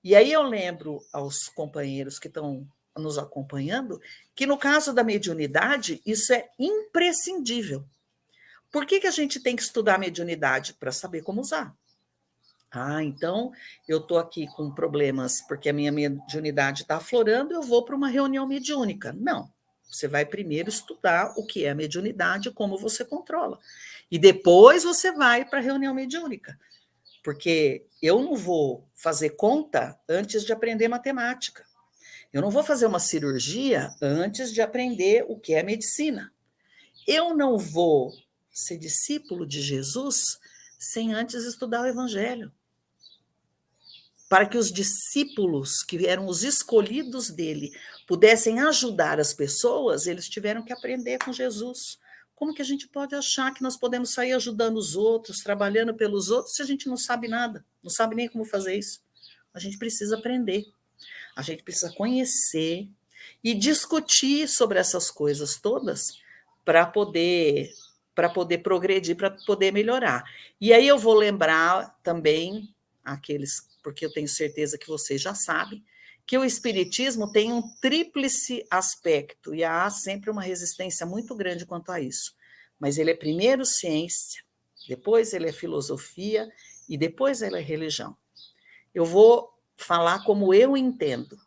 E aí eu lembro aos companheiros que estão nos acompanhando que, no caso da mediunidade, isso é imprescindível. Por que a gente tem que estudar a mediunidade? Para saber como usar. Ah, então eu estou aqui com problemas porque a minha mediunidade está aflorando, eu vou para uma reunião mediúnica. Não, você vai primeiro estudar o que é a mediunidade, como você controla. E depois você vai para a reunião mediúnica. Porque eu não vou fazer conta antes de aprender matemática. Eu não vou fazer uma cirurgia antes de aprender o que é medicina. Eu não vou ser discípulo de Jesus sem antes estudar o Evangelho. Para que os discípulos, que eram os escolhidos dele, pudessem ajudar as pessoas, eles tiveram que aprender com Jesus. Como que a gente pode achar que nós podemos sair ajudando os outros, trabalhando pelos outros, se a gente não sabe nada, não sabe nem como fazer isso? A gente precisa aprender, a gente precisa conhecer e discutir sobre essas coisas todas para poder progredir, para poder melhorar. E aí eu vou lembrar também aqueles, porque eu tenho certeza que vocês já sabem, que o espiritismo tem um tríplice aspecto, e há sempre uma resistência muito grande quanto a isso. Mas ele é primeiro ciência, depois ele é filosofia, e depois ele é religião. Eu vou falar como eu entendo,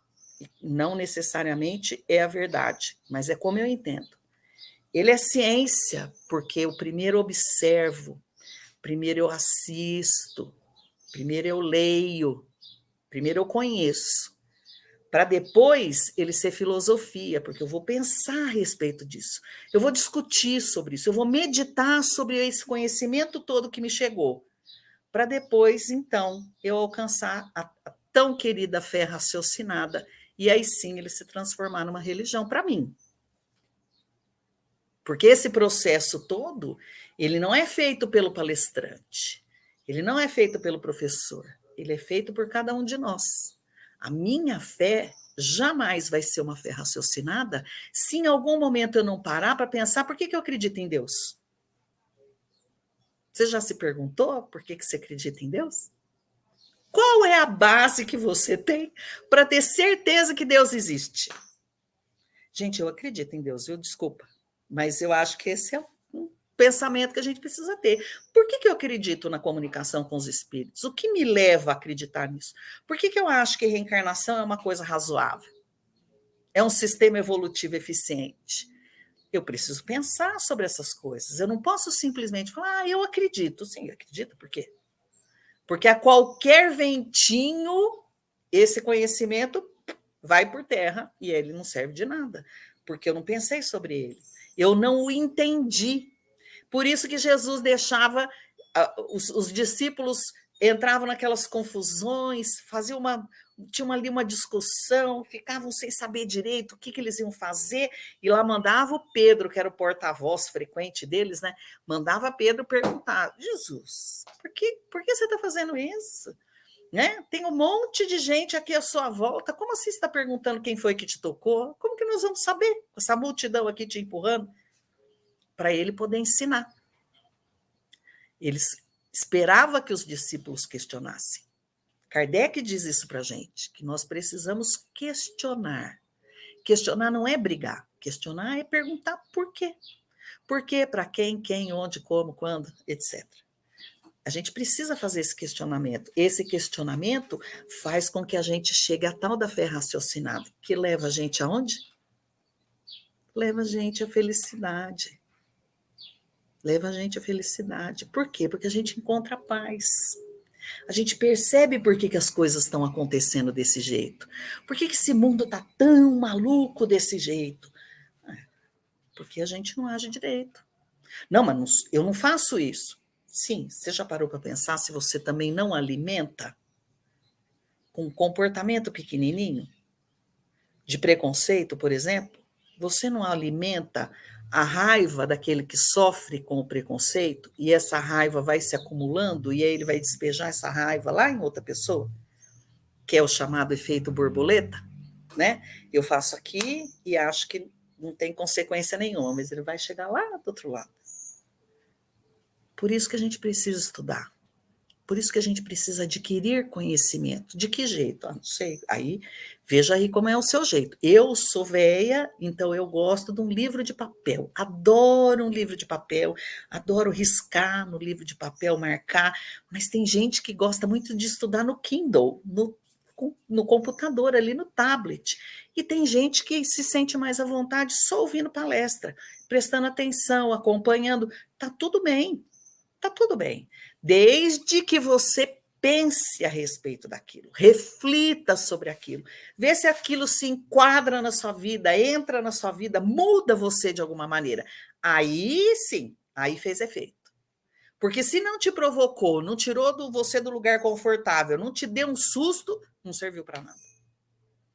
não necessariamente é a verdade, mas é como eu entendo. Ele é ciência, porque eu primeiro observo, primeiro eu assisto, primeiro eu leio, primeiro eu conheço, para depois ele ser filosofia, porque eu vou pensar a respeito disso, eu vou discutir sobre isso, eu vou meditar sobre esse conhecimento todo que me chegou, para depois, então, eu alcançar a tão querida fé raciocinada, e aí sim ele se transformar numa religião para mim. Porque esse processo todo, ele não é feito pelo palestrante, ele não é feito pelo professor, ele é feito por cada um de nós. A minha fé jamais vai ser uma fé raciocinada se em algum momento eu não parar para pensar por que eu acredito em Deus. Você já se perguntou por que você acredita em Deus? Qual é a base que você tem para ter certeza que Deus existe? Gente, eu acredito em Deus, viu? Desculpa. Mas eu acho que esse é um pensamento que a gente precisa ter. Por que eu acredito na comunicação com os espíritos? O que me leva a acreditar nisso? Por que eu acho que reencarnação é uma coisa razoável? É um sistema evolutivo eficiente? Eu preciso pensar sobre essas coisas. Eu não posso simplesmente falar, eu acredito. Sim, acredito. Por quê? Porque a qualquer ventinho, esse conhecimento vai por terra e ele não serve de nada, porque eu não pensei sobre ele. Eu não o entendi. Por isso que Jesus deixava, os discípulos entravam naquelas confusões, tinham ali uma discussão, ficavam sem saber direito o que eles iam fazer, e lá mandava o Pedro, que era o porta-voz frequente deles, né? Mandava Pedro perguntar, Jesus, por que você está fazendo isso? Né? Tem um monte de gente aqui à sua volta, como assim você está perguntando quem foi que te tocou? Como que nós vamos saber? Essa multidão aqui te empurrando? Para ele poder ensinar. Eles esperava que os discípulos questionassem. Kardec diz isso para a gente, que nós precisamos questionar. Questionar não é brigar, questionar é perguntar por quê. Por quê, para quem, onde, como, quando, etc. A gente precisa fazer esse questionamento. Esse questionamento faz com que a gente chegue à tal da fé raciocinada, que leva a gente aonde? Leva a gente à felicidade. Leva a gente à felicidade. Por quê? Porque a gente encontra paz. A gente percebe por que as coisas estão acontecendo desse jeito. Por que esse mundo está tão maluco desse jeito? Porque a gente não age direito. Não, mas eu não faço isso. Sim, você já parou para pensar se você também não alimenta com um comportamento pequenininho? De preconceito, por exemplo? Você não alimenta a raiva daquele que sofre com o preconceito e essa raiva vai se acumulando e aí ele vai despejar essa raiva lá em outra pessoa, que é o chamado efeito borboleta, né? Eu faço aqui e acho que não tem consequência nenhuma, mas ele vai chegar lá do outro lado. Por isso que a gente precisa estudar. Por isso que a gente precisa adquirir conhecimento. De que jeito? Não sei. Aí, veja aí como é o seu jeito. Eu sou véia, então eu gosto de um livro de papel. Adoro um livro de papel, adoro riscar no livro de papel, marcar. Mas tem gente que gosta muito de estudar no Kindle, no computador, ali no tablet. E tem gente que se sente mais à vontade só ouvindo palestra, prestando atenção, acompanhando. Tá tudo bem. Tá tudo bem, desde que você pense a respeito daquilo, reflita sobre aquilo, vê se aquilo se enquadra na sua vida, entra na sua vida, muda você de alguma maneira. Aí sim, aí fez efeito. Porque se não te provocou, não tirou você do lugar confortável, não te deu um susto, não serviu para nada.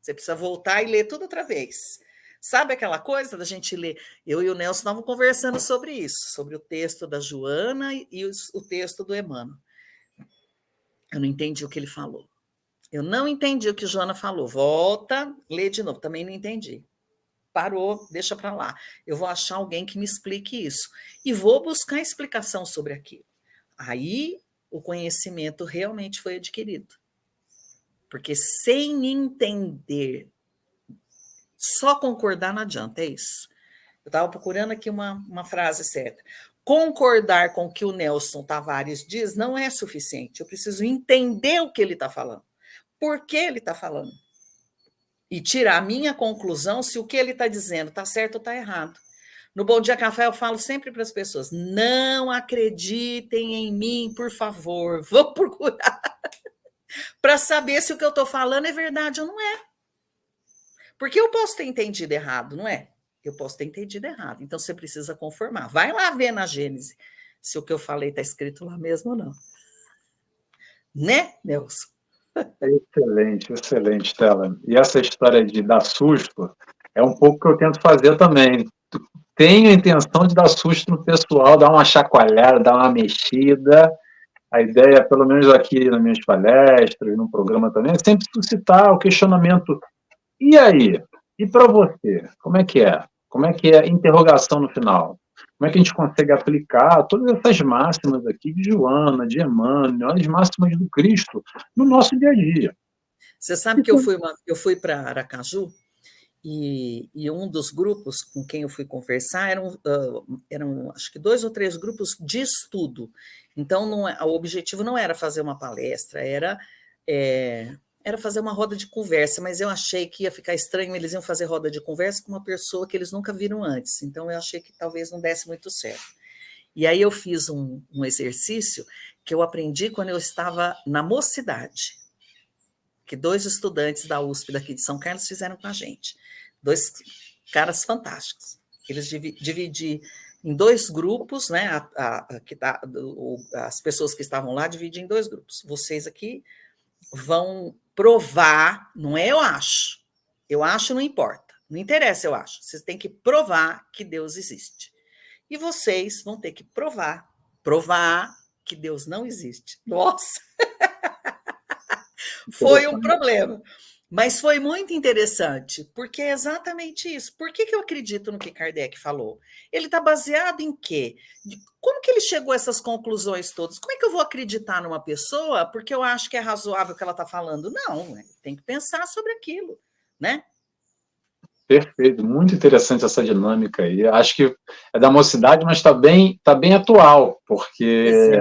Você precisa voltar e ler tudo outra vez. Sabe aquela coisa da gente ler? Eu e o Nelson estavam conversando sobre isso, sobre o texto da Joana e o texto do Emmanuel. Eu não entendi o que ele falou. Eu não entendi o que Joana falou. Volta, lê de novo. Também não entendi. Parou, deixa para lá. Eu vou achar alguém que me explique isso. E vou buscar explicação sobre aquilo. Aí o conhecimento realmente foi adquirido. Porque sem entender, só concordar não adianta, é isso. Eu estava procurando aqui uma frase certa. Concordar com o que o Nelson Tavares diz não é suficiente. Eu preciso entender o que ele está falando. Por que ele está falando? E tirar a minha conclusão se o que ele está dizendo está certo ou está errado. No Bom Dia Café eu falo sempre para as pessoas, não acreditem em mim, por favor. Vou procurar para saber se o que eu estou falando é verdade ou não é. Porque eu posso ter entendido errado, não é? Eu posso ter entendido errado. Então, você precisa conformar. Vai lá ver na Gênese se o que eu falei está escrito lá mesmo ou não. Né, Nelson? Excelente, excelente, Stella. E essa história de dar susto é um pouco que eu tento fazer também. Tenho a intenção de dar susto no pessoal, dar uma chacoalhada, dar uma mexida. A ideia, pelo menos aqui nas minhas palestras, no programa também, é sempre suscitar o questionamento. E aí? E para você? Como é que é? Como é que é a interrogação no final? Como é que a gente consegue aplicar todas essas máximas aqui de Joana, de Emmanuel, as máximas do Cristo no nosso dia a dia? Você sabe que eu fui para Aracaju e um dos grupos com quem eu fui conversar eram acho que 2 ou 3 grupos de estudo. Então, o objetivo não era fazer uma palestra, era fazer uma roda de conversa, mas eu achei que ia ficar estranho, eles iam fazer roda de conversa com uma pessoa que eles nunca viram antes, então eu achei que talvez não desse muito certo. E aí eu fiz um exercício que eu aprendi quando eu estava na mocidade, que 2 estudantes da USP daqui de São Carlos fizeram com a gente. 2 caras fantásticos. Eles dividiram em 2 grupos, né? As pessoas que estavam lá dividem em 2 grupos. Vocês aqui vão provar, não é eu acho não importa, não interessa eu acho, vocês têm que provar que Deus existe. E vocês vão ter que provar que Deus não existe. Nossa! Foi um problema. Mas foi muito interessante, porque é exatamente isso. Por que eu acredito no que Kardec falou? Ele está baseado em quê? Como que ele chegou a essas conclusões todas? Como é que eu vou acreditar numa pessoa porque eu acho que é razoável o que ela está falando? Não, tem que pensar sobre aquilo, né? Perfeito, muito interessante essa dinâmica aí. Acho que é da mocidade, mas está bem atual, porque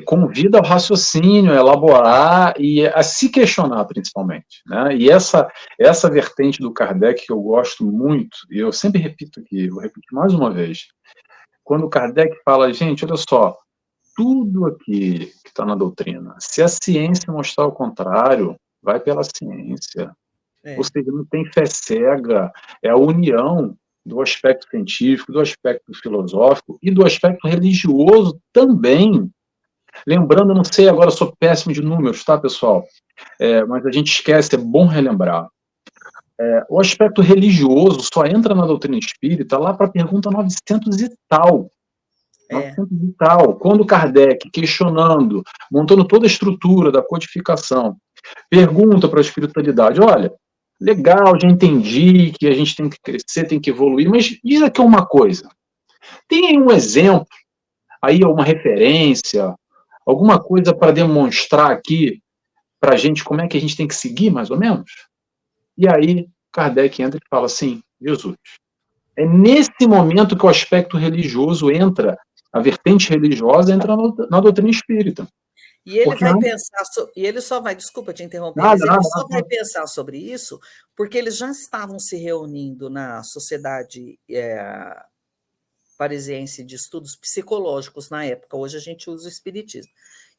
convida ao raciocínio, a elaborar e a se questionar, principalmente, né? E essa vertente do Kardec que eu gosto muito, e eu sempre repito aqui, vou repetir mais uma vez, quando o Kardec fala, gente, olha só, tudo aqui que está na doutrina. Se a ciência mostrar o contrário, vai pela ciência. Ou É, seja, não tem fé cega, é a união do aspecto científico, do aspecto filosófico e do aspecto religioso também. Lembrando, não sei, agora eu sou péssimo de números, tá, pessoal? Mas a gente esquece, é bom relembrar. O aspecto religioso só entra na doutrina espírita lá para a pergunta 900 e tal. é. 900 e tal. Quando Kardec, questionando, montando toda a estrutura da codificação, pergunta para a espiritualidade: olha, legal, já entendi que a gente tem que crescer, tem que evoluir, mas diz aqui uma coisa: tem aí um exemplo, aí uma referência, alguma coisa para demonstrar aqui para a gente como é que a gente tem que seguir, mais ou menos? E aí Kardec entra e fala assim: Jesus. É nesse momento que o aspecto religioso entra, a vertente religiosa entra na doutrina espírita. E ele Porque vai não, pensar, e ele só vai, desculpa te interromper, nada, mas ele nada, só vai nada. pensar sobre isso porque eles já estavam se reunindo na Sociedade Parisiense de Estudos Psicológicos na época, hoje a gente usa o Espiritismo,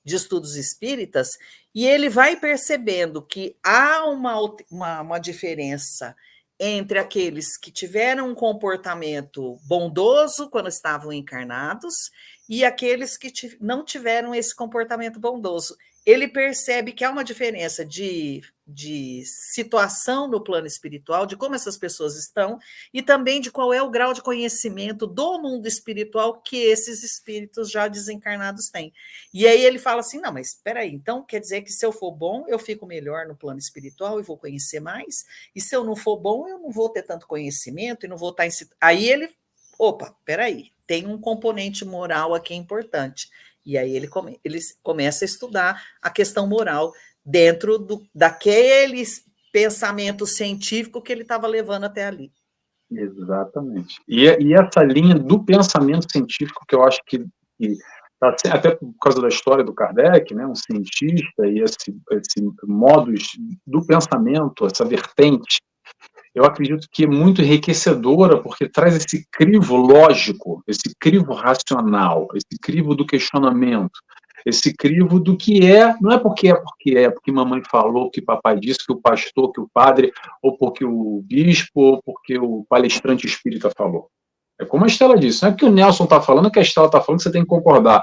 de estudos espíritas, e ele vai percebendo que há uma diferença entre aqueles que tiveram um comportamento bondoso quando estavam encarnados e aqueles que não tiveram esse comportamento bondoso. Ele percebe que há uma diferença de situação no plano espiritual, de como essas pessoas estão, e também de qual é o grau de conhecimento do mundo espiritual que esses espíritos já desencarnados têm. E aí ele fala assim: não, mas espera aí, então quer dizer que se eu for bom, eu fico melhor no plano espiritual e vou conhecer mais, e se eu não for bom, eu não vou ter tanto conhecimento e não vou estar em... Aí ele, opa, espera aí, tem um componente moral aqui importante. E aí ele começa a estudar a questão moral dentro daquele pensamento científico que ele estava levando até ali. Exatamente. E essa linha do pensamento científico, que eu acho que até por causa da história do Kardec, né, um cientista, e esse modus do pensamento, essa vertente, eu acredito que é muito enriquecedora, porque traz esse crivo lógico, esse crivo racional, esse crivo do questionamento, esse crivo do que é, não é porque mamãe falou, que papai disse, que o pastor, que o padre, ou porque o bispo, ou porque o palestrante espírita falou. É como a Estela disse, não é porque o Nelson está falando, que a Estela está falando, que você tem que concordar.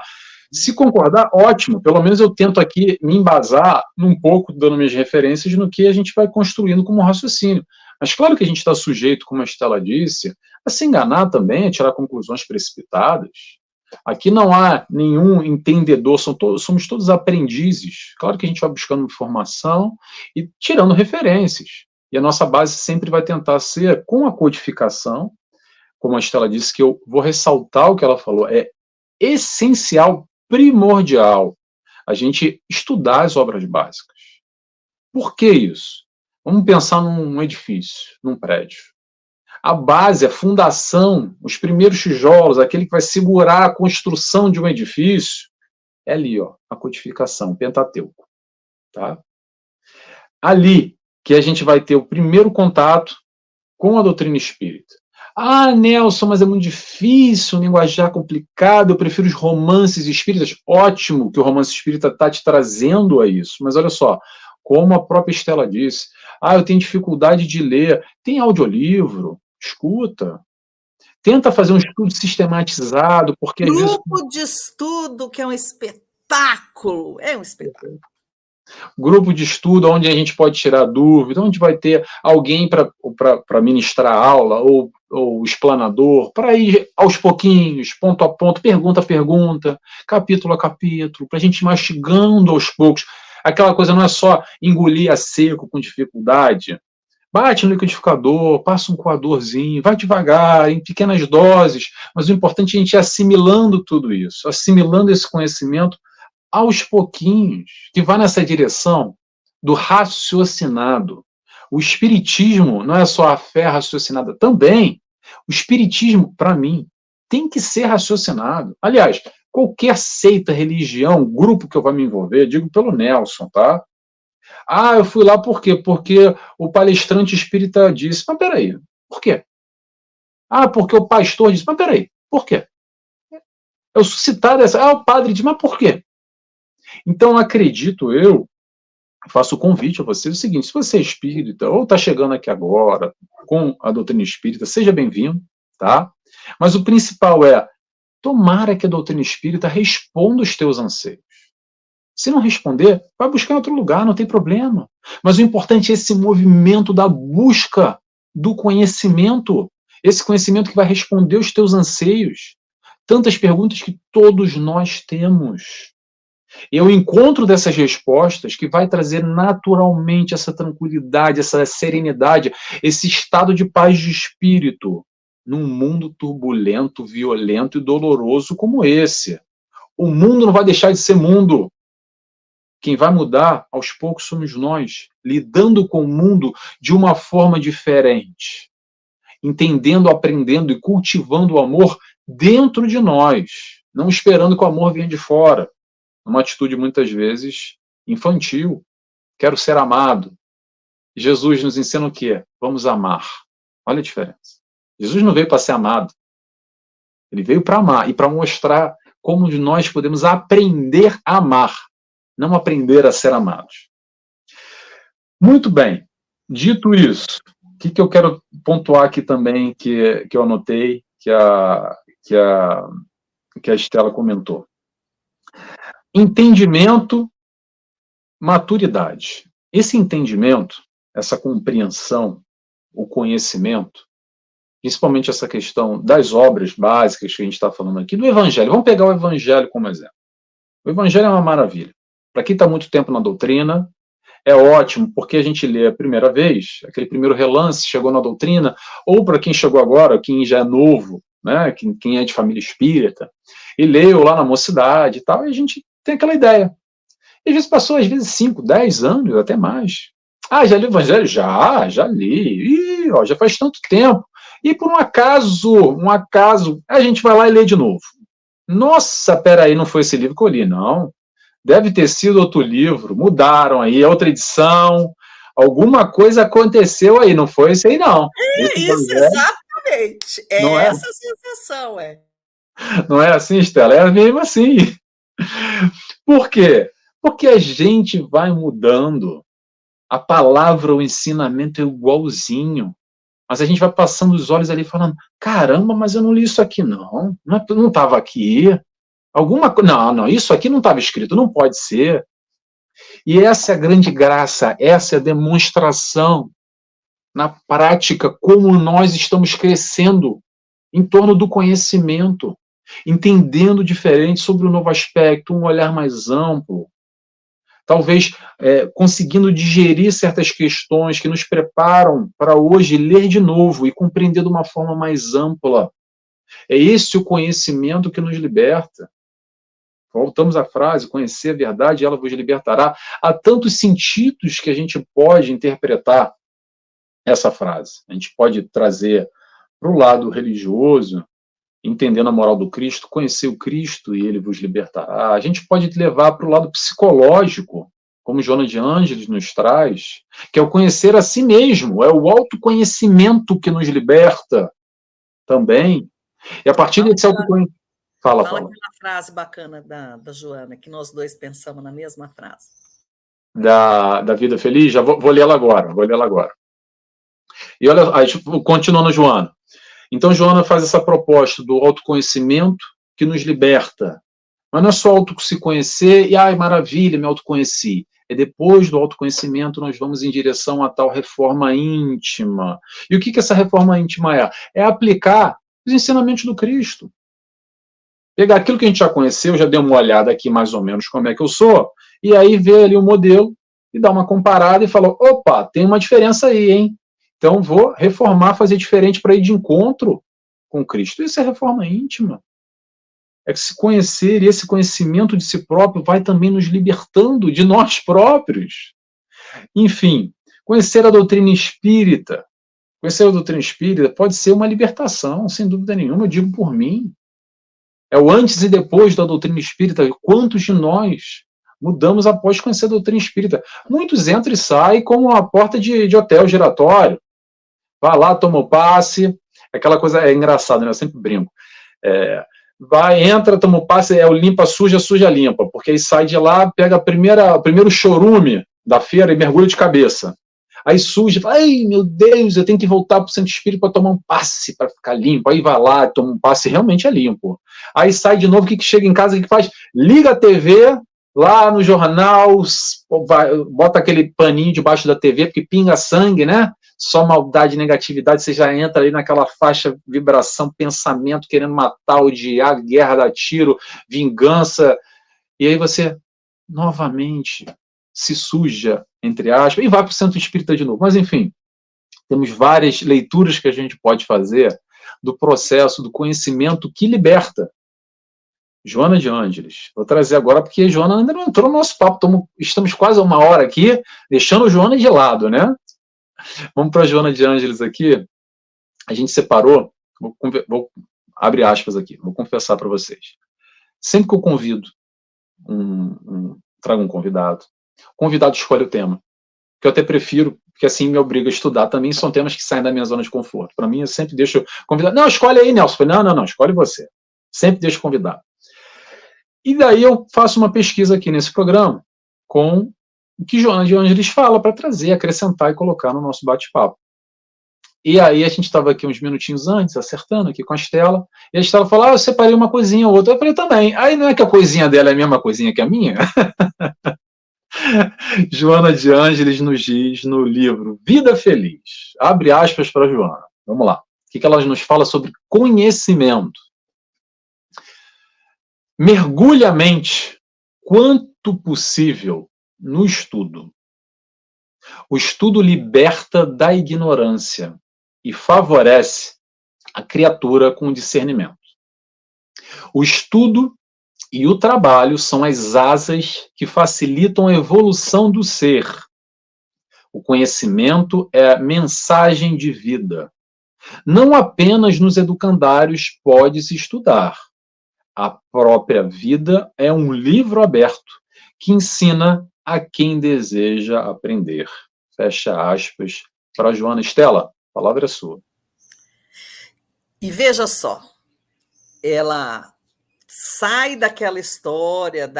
Se concordar, ótimo, pelo menos eu tento aqui me embasar num pouco, dando minhas referências, no que a gente vai construindo como raciocínio. Mas claro que a gente está sujeito, como a Estela disse, a se enganar também, a tirar conclusões precipitadas. Aqui não há nenhum entendedor, somos todos aprendizes. Claro que a gente vai buscando informação e tirando referências. E a nossa base sempre vai tentar ser, com a codificação, como a Estela disse, que eu vou ressaltar o que ela falou, é essencial, primordial, a gente estudar as obras básicas. Por que isso? Vamos pensar num edifício, num prédio. A base, a fundação, os primeiros tijolos, aquele que vai segurar a construção de um edifício, é ali, ó, a codificação, o Pentateuco. Tá? Ali que a gente vai ter o primeiro contato com a doutrina espírita. Ah, Nelson, mas é muito difícil, um linguajar complicado, eu prefiro os romances espíritas. Ótimo que o romance espírita está te trazendo a isso, mas olha só, como a própria Estela disse, eu tenho dificuldade de ler. Tem audiolivro, escuta. Tenta fazer um estudo sistematizado, porque às vezes... Grupo de estudo, que é um espetáculo, é um espetáculo. Grupo de estudo onde a gente pode tirar dúvida, onde vai ter alguém para ministrar a aula, ou explanador, para ir aos pouquinhos, ponto a ponto, pergunta a pergunta, capítulo a capítulo, para a gente ir mastigando aos poucos. Aquela coisa não é só engolir a seco com dificuldade. Bate no liquidificador, passa um coadorzinho, vai devagar, em pequenas doses, mas o importante é a gente ir assimilando tudo isso, assimilando esse conhecimento aos pouquinhos, que vai nessa direção do raciocinado. O espiritismo não é só a fé raciocinada, também. O espiritismo, para mim, tem que ser raciocinado. Aliás, qualquer seita, religião, grupo que eu vá me envolver, digo pelo Nelson, tá? Eu fui lá por quê? Porque o palestrante espírita disse. Mas peraí, por quê? Porque o pastor disse. Mas peraí, por quê? É o suscitar dessa... Ah, o padre diz, mas por quê? Então, acredito eu, faço o convite a vocês, o seguinte, se você é espírita, ou está chegando aqui agora, com a doutrina espírita, seja bem-vindo, tá? Mas o principal é, tomara que a doutrina espírita responda os teus anseios. Se não responder, vai buscar em outro lugar, não tem problema. Mas o importante é esse movimento da busca do conhecimento, esse conhecimento que vai responder os teus anseios. Tantas perguntas que todos nós temos. E é o encontro dessas respostas que vai trazer naturalmente essa tranquilidade, essa serenidade, esse estado de paz de espírito num mundo turbulento, violento e doloroso como esse. O mundo não vai deixar de ser mundo. Quem vai mudar, aos poucos, somos nós, lidando com o mundo de uma forma diferente, entendendo, aprendendo e cultivando o amor dentro de nós, não esperando que o amor venha de fora. Uma atitude, muitas vezes, infantil. Quero ser amado. Jesus nos ensina o quê? Vamos amar. Olha a diferença. Jesus não veio para ser amado. Ele veio para amar e para mostrar como nós podemos aprender a amar, não aprender a ser amados. Muito bem. Dito isso, o que eu quero pontuar aqui também, que eu anotei, que a Estela comentou. Entendimento, maturidade. Esse entendimento, essa compreensão, o conhecimento, principalmente essa questão das obras básicas que a gente está falando aqui, do Evangelho. Vamos pegar o Evangelho como exemplo. O Evangelho é uma maravilha. Para quem está muito tempo na doutrina, é ótimo, porque a gente lê a primeira vez, aquele primeiro relance, chegou na doutrina, ou para quem chegou agora, quem já é novo, né, quem é de família espírita, e leu lá na mocidade e tal, e a gente tem aquela ideia. E às vezes passou, às vezes, 5, 10 anos, até mais. Ah, já li o Evangelho? Já li. Ih, ó, já faz tanto tempo. E por um acaso, a gente vai lá e lê de novo. Nossa, peraí, não foi esse livro que eu li, não. Deve ter sido outro livro, mudaram aí, é outra edição, alguma coisa aconteceu aí, não foi esse aí, não. É isso, exatamente. Não É é? essa a sensação, é. Não é assim, Estela? É mesmo assim. Por quê? Porque a gente vai mudando. A palavra, o ensinamento é igualzinho. Mas a gente vai passando os olhos ali falando, caramba, mas eu não li isso aqui, não. Não estava aqui. Alguma coisa. Não, isso aqui não estava escrito, não pode ser. E essa é a grande graça, essa é a demonstração na prática como nós estamos crescendo em torno do conhecimento, entendendo diferente sobre um novo aspecto, um olhar mais amplo, talvez conseguindo digerir certas questões que nos preparam para hoje ler de novo e compreender de uma forma mais ampla. É esse o conhecimento que nos liberta. Voltamos à frase, conhecer a verdade, ela vos libertará. Há tantos sentidos que a gente pode interpretar essa frase. A gente pode trazer para o lado religioso, entendendo a moral do Cristo, conhecer o Cristo e ele vos libertará. A gente pode levar para o lado psicológico, como Joana de Ângeles nos traz, que é o conhecer a si mesmo, é o autoconhecimento que nos liberta também. E a partir desse autoconhecimento... Fala aquela frase bacana da Joana, que nós dois pensamos na mesma frase. Da Vida Feliz? Já vou ler ela agora. E olha, aí, continuando, Joana. Então, Joana faz essa proposta do autoconhecimento que nos liberta. Mas não é só se conhecer e, ai, maravilha, me autoconheci. É depois do autoconhecimento nós vamos em direção a tal reforma íntima. E o que essa reforma íntima é? É aplicar os ensinamentos do Cristo. Pegar aquilo que a gente já conheceu, já deu uma olhada aqui mais ou menos como é que eu sou, e aí ver ali o modelo e dar uma comparada e falar, opa, tem uma diferença aí, hein? Então vou reformar, fazer diferente para ir de encontro com Cristo. Isso é reforma íntima. É que se conhecer, e esse conhecimento de si próprio vai também nos libertando de nós próprios. Enfim, conhecer a doutrina espírita. Conhecer a doutrina espírita pode ser uma libertação, sem dúvida nenhuma, eu digo por mim. É o antes e depois da doutrina espírita. Quantos de nós mudamos após conhecer a doutrina espírita? Muitos entram e saem como uma porta de hotel giratório. Vai lá, toma o passe. Aquela coisa é engraçada, né? Eu sempre brinco. vai, entra, toma o passe, é o limpa, suja, suja, limpa, porque aí sai de lá, pega o primeiro chorume da feira e mergulha de cabeça. Aí suja, fala, ai meu Deus, eu tenho que voltar para o Santo Espírito para tomar um passe, para ficar limpo. Aí vai lá, toma um passe, realmente é limpo. Aí sai de novo, o que chega em casa, o que faz? Liga a TV, lá no jornal, bota aquele paninho debaixo da TV, porque pinga sangue, né? Só maldade, negatividade, você já entra aí naquela faixa, vibração, pensamento, querendo matar, odiar, guerra, dar tiro, vingança. E aí você, novamente, se suja, entre aspas, e vai para o centro espírita de novo. Mas, enfim, temos várias leituras que a gente pode fazer do processo do conhecimento que liberta. Joana de Ângeles. Vou trazer agora, porque Joana ainda não entrou no nosso papo. Estamos quase a 1 hora aqui, deixando Joana de lado, né? Vamos para a Joana de Ângeles aqui. A gente separou, vou abre aspas aqui, vou confessar para vocês. Sempre que eu convido, trago um convidado, o convidado escolhe o tema, que eu até prefiro, porque assim me obriga a estudar também, são temas que saem da minha zona de conforto. Para mim, eu sempre deixo convidado. Não, escolhe aí, Nelson. Não, escolhe você. Sempre deixo convidado. E daí eu faço uma pesquisa aqui nesse programa com o que Joana de Ângeles fala para trazer, acrescentar e colocar no nosso bate-papo. E aí a gente estava aqui uns minutinhos antes, acertando aqui com a Estela, e a Estela falou, eu separei uma coisinha ou outra. Eu falei, também. Aí não é que a coisinha dela é a mesma coisinha que a minha? Joana de Ângeles nos diz no livro Vida Feliz. Abre aspas para Joana. Vamos lá. O que ela nos fala sobre conhecimento? Mergulhe a mente, quanto possível, no estudo. O estudo liberta da ignorância e favorece a criatura com discernimento. O estudo e o trabalho são as asas que facilitam a evolução do ser. O conhecimento é a mensagem de vida. Não apenas nos educandários pode-se estudar. A própria vida é um livro aberto que ensina a quem deseja aprender. Fecha aspas para Joana. Estela, a palavra é sua. E veja só, ela sai daquela história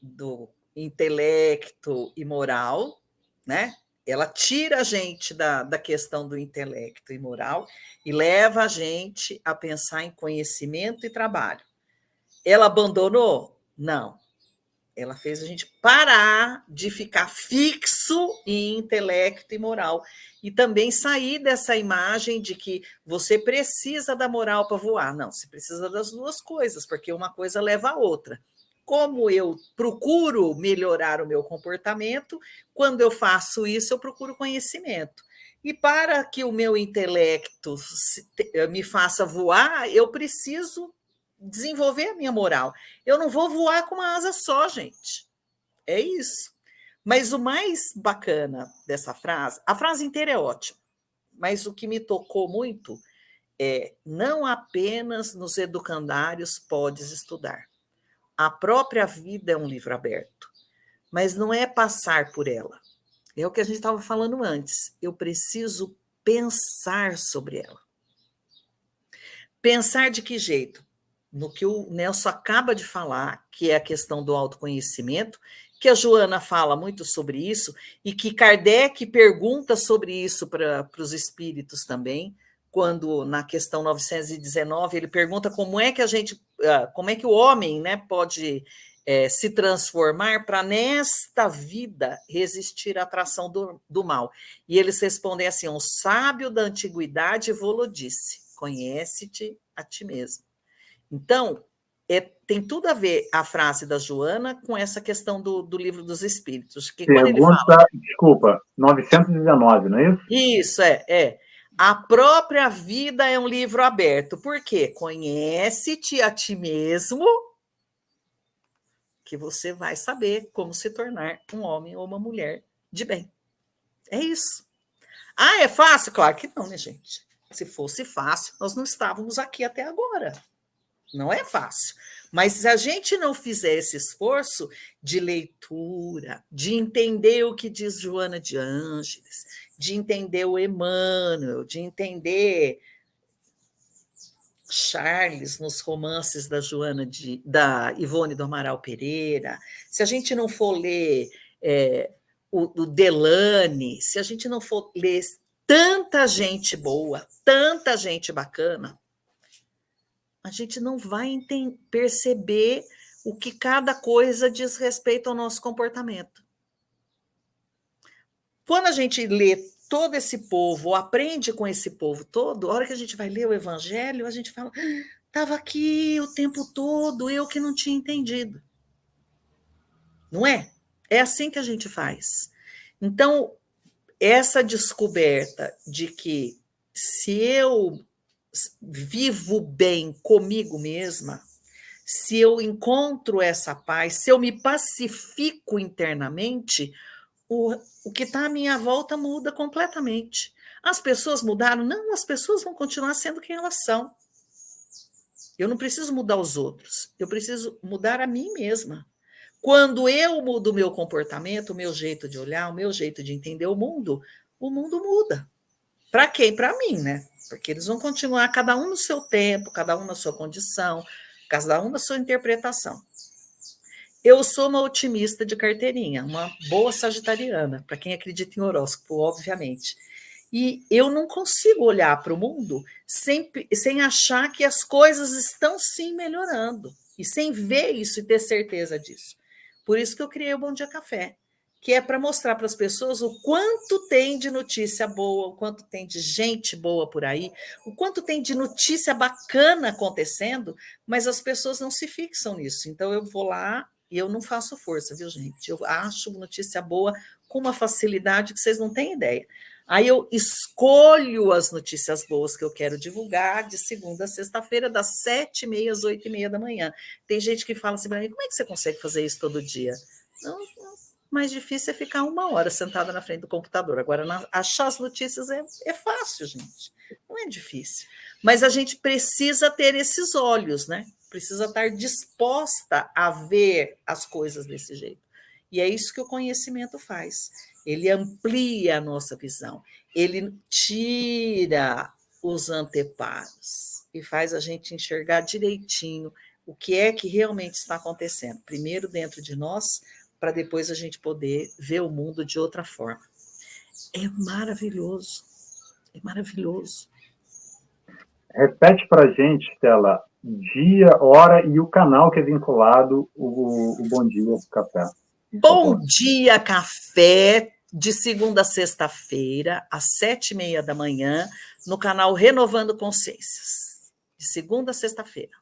do intelecto e moral, né? Ela tira a gente da questão do intelecto e moral e leva a gente a pensar em conhecimento e trabalho. Ela abandonou? Não. Ela fez a gente parar de ficar fixo em intelecto e moral. E também sair dessa imagem de que você precisa da moral para voar. Não, você precisa das duas coisas, porque uma coisa leva a outra. Como eu procuro melhorar o meu comportamento, quando eu faço isso, eu procuro conhecimento. E para que o meu intelecto me faça voar, eu preciso desenvolver a minha moral. Eu não vou voar com uma asa só, gente. É isso. Mas o mais bacana dessa frase, a frase inteira é ótima, mas o que me tocou muito é não apenas nos educandários podes estudar. A própria vida é um livro aberto, mas não é passar por ela. É o que a gente estava falando antes. Eu preciso pensar sobre ela. Pensar de que jeito? No que o Nelson acaba de falar, que é a questão do autoconhecimento, que a Joana fala muito sobre isso, e que Kardec pergunta sobre isso para os espíritos também, quando na questão 919 ele pergunta como é que a gente, como é que o homem, né, pode se transformar para nesta vida resistir à atração do mal. E eles respondem assim: um sábio da antiguidade vou-lo disse, conhece-te a ti mesmo. Então, tem tudo a ver a frase da Joana com essa questão do livro dos Espíritos. Que quando ele fala, desculpa, 919, não é isso? Isso, é. A própria vida é um livro aberto. Por quê? Conhece-te a ti mesmo, que você vai saber como se tornar um homem ou uma mulher de bem. É isso. Ah, é fácil? Claro que não, né, gente? Se fosse fácil, nós não estávamos aqui até agora. Não é fácil. Mas se a gente não fizer esse esforço de leitura, de entender o que diz Joana de Ângeles, de entender o Emmanuel, de entender Charles nos romances da Ivone do Amaral Pereira, se a gente não for ler o Delane, se a gente não for ler tanta gente boa, tanta gente bacana, a gente não vai perceber o que cada coisa diz respeito ao nosso comportamento. Quando a gente lê todo esse povo, ou aprende com esse povo todo, a hora que a gente vai ler o Evangelho, a gente fala, estava aqui o tempo todo, eu que não tinha entendido. Não é? É assim que a gente faz. Então, essa descoberta de que se eu vivo bem comigo mesma, se eu encontro essa paz, se eu me pacifico internamente, o que está à minha volta muda completamente. As pessoas mudaram? Não, as pessoas vão continuar sendo quem elas são. Eu não preciso mudar os outros, eu preciso mudar a mim mesma. Quando eu mudo o meu comportamento, o meu jeito de olhar, o meu jeito de entender o mundo muda. Para quem? Para mim, né? Porque eles vão continuar, cada um no seu tempo, cada um na sua condição, cada um na sua interpretação. Eu sou uma otimista de carteirinha, uma boa sagitariana, para quem acredita em horóscopo, obviamente. E eu não consigo olhar para o mundo sem achar que as coisas estão sim melhorando, e sem ver isso e ter certeza disso. Por isso que eu criei o Bom Dia Café, que é para mostrar para as pessoas o quanto tem de notícia boa, o quanto tem de gente boa por aí, o quanto tem de notícia bacana acontecendo, mas as pessoas não se fixam nisso. Então eu vou lá e eu não faço força, viu, gente? Eu acho notícia boa com uma facilidade que vocês não têm ideia. Aí eu escolho as notícias boas que eu quero divulgar de segunda a sexta-feira, das 7h30 às 8h30 da manhã. Tem gente que fala assim para mim, como é que você consegue fazer isso todo dia? Não, mais difícil é ficar 1 hora sentada na frente do computador. Agora, achar as notícias é fácil, gente. Não é difícil. Mas a gente precisa ter esses olhos, né? Precisa estar disposta a ver as coisas desse jeito. E é isso que o conhecimento faz. Ele amplia a nossa visão. Ele tira os anteparos e faz a gente enxergar direitinho o que é que realmente está acontecendo. Primeiro dentro de nós, para depois a gente poder ver o mundo de outra forma. É maravilhoso. É maravilhoso. Repete para a gente, Stella, dia, hora e o canal que é vinculado o Bom Dia Café. Bom Dia Café, de segunda a sexta-feira, às 7h30 da manhã, no canal Renovando Consciências. De segunda a sexta-feira.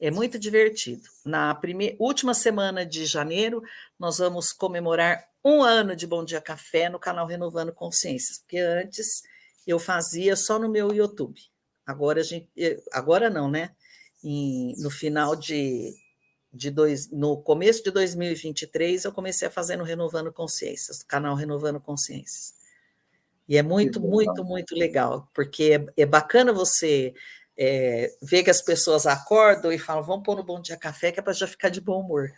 É muito divertido. Na última semana de janeiro, nós vamos comemorar 1 ano de Bom Dia Café no canal Renovando Consciências, porque antes eu fazia só no meu YouTube. Agora não, né? No final no começo de 2023, eu comecei a fazer no Renovando Consciências, no canal Renovando Consciências. E é muito, muito, muito legal, porque é bacana você ver que as pessoas acordam e falam, vamos pôr no Bom Dia Café, que é para já ficar de bom humor.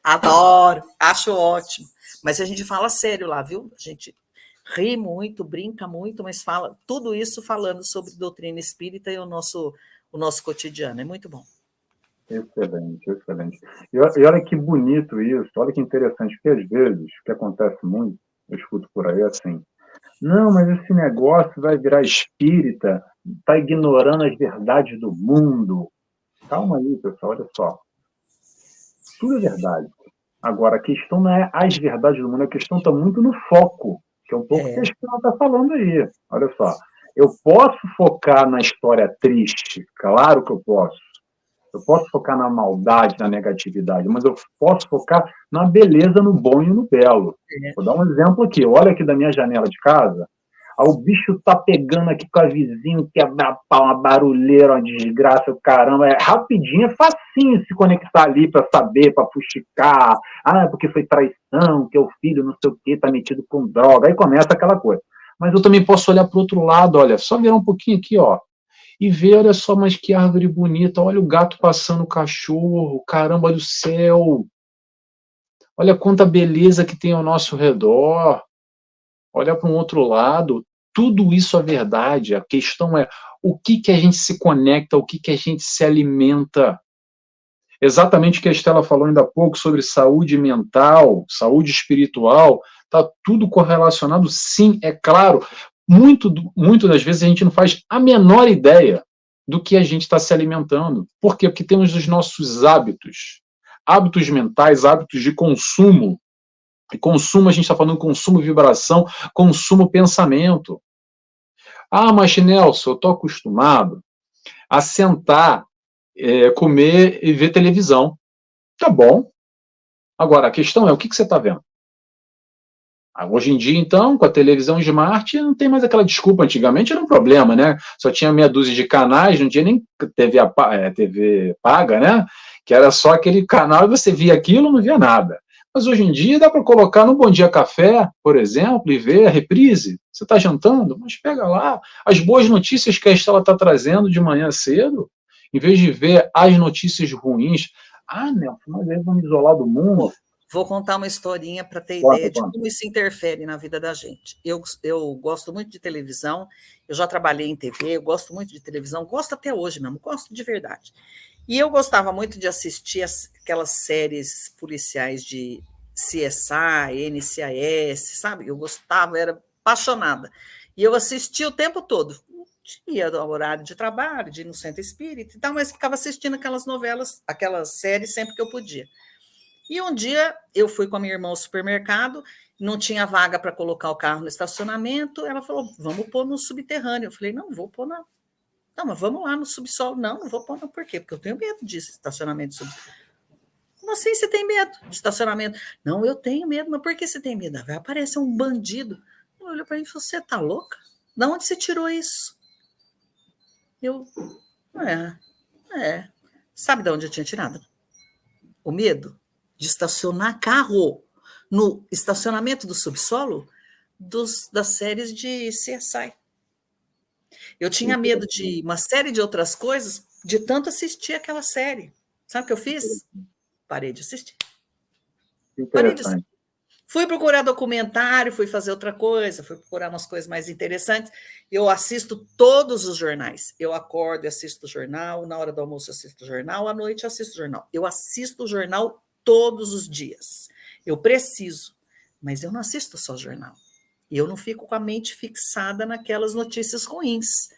Adoro, acho ótimo. Mas a gente fala sério lá, viu? A gente ri muito, brinca muito, mas fala tudo isso falando sobre doutrina espírita e o nosso cotidiano. É muito bom. Excelente, excelente. E olha que bonito isso, olha que interessante, porque às vezes, o que acontece muito, eu escuto por aí assim, não, mas esse negócio vai virar espírita, está ignorando as verdades do mundo. Calma aí, pessoal, olha só. Tudo é verdade. Agora, a questão não é as verdades do mundo, a questão está muito no foco, que é um pouco o que a Stella está falando aí. Olha só, eu posso focar na história triste, claro que eu posso. Eu posso focar na maldade, na negatividade, mas eu posso focar na beleza, no bom e no belo. Vou dar um exemplo aqui. Olha aqui da minha janela de casa. O bicho tá pegando aqui com a vizinha, quebra pau, uma barulheira, uma desgraça, o caramba. É rapidinho, é facinho se conectar ali para saber, para fuxicar. Porque foi traição, que o filho não sei o quê, tá metido com droga. Aí começa aquela coisa. Mas eu também posso olhar para o outro lado, olha, só virar um pouquinho aqui, ó. E ver, olha só, mas que árvore bonita, olha o gato passando o cachorro, caramba do céu, olha quanta beleza que tem ao nosso redor, olha para um outro lado, tudo isso é verdade, a questão é o que a gente se conecta, o que a gente se alimenta. Exatamente o que a Estela falou ainda há pouco sobre saúde mental, saúde espiritual, está tudo correlacionado, sim, é claro. Muito das vezes a gente não faz a menor ideia do que a gente está se alimentando. Por quê? Porque temos os nossos hábitos mentais, hábitos de consumo. E consumo, a gente está falando consumo vibração, consumo pensamento. Ah, mas Nelson, eu estou acostumado a sentar, comer e ver televisão. Tá bom. Agora, a questão é, o que você está vendo? Hoje em dia, então, com a televisão smart, não tem mais aquela desculpa. Antigamente era um problema, né? Só tinha meia dúzia de canais, não tinha nem TV paga, né? Que era só aquele canal e você via aquilo, não via nada. Mas hoje em dia dá para colocar no Bom Dia Café, por exemplo, e ver a reprise. Você está jantando? Mas pega lá as boas notícias que a Estela está trazendo de manhã cedo, em vez de ver as notícias ruins. Ah, Nelson, mas aí vamos isolar do mundo. Vou contar uma historinha para ter ideia de como isso interfere na vida da gente. Eu gosto muito de televisão, eu já trabalhei em TV, eu gosto muito de televisão, gosto até hoje mesmo, gosto de verdade. E eu gostava muito de assistir aquelas séries policiais de CSI, NCIS, sabe? Eu gostava, era apaixonada. E eu assistia o tempo todo. Ia ao horário de trabalho, de ir no centro espírita e tal, mas ficava assistindo aquelas novelas, aquelas séries sempre que eu podia. E um dia eu fui com a minha irmã ao supermercado, não tinha vaga para colocar o carro no estacionamento, ela falou, vamos pôr no subterrâneo. Eu falei, não vou pôr não. Não, mas vamos lá no subsolo. Não vou pôr não. Por quê? Porque eu tenho medo de estacionamento subterrâneo. Como assim você tem medo de estacionamento? Não, eu tenho medo, mas por que você tem medo? Vai aparecer um bandido. Ele olhou para mim e falou, você tá louca? De onde você tirou isso? Eu, Sabe de onde eu tinha tirado? O medo de estacionar carro no estacionamento do subsolo das séries de CSI. Eu tinha medo de uma série de outras coisas, de tanto assistir aquela série. Sabe o que eu fiz? Parei de assistir. Interessante. Fui procurar documentário, fui fazer outra coisa, fui procurar umas coisas mais interessantes. Eu assisto todos os jornais. Eu acordo e assisto o jornal, na hora do almoço eu assisto o jornal, à noite eu assisto o jornal. Eu assisto o jornal todos os dias. Eu preciso, mas eu não assisto só jornal. E eu não fico com a mente fixada naquelas notícias ruins.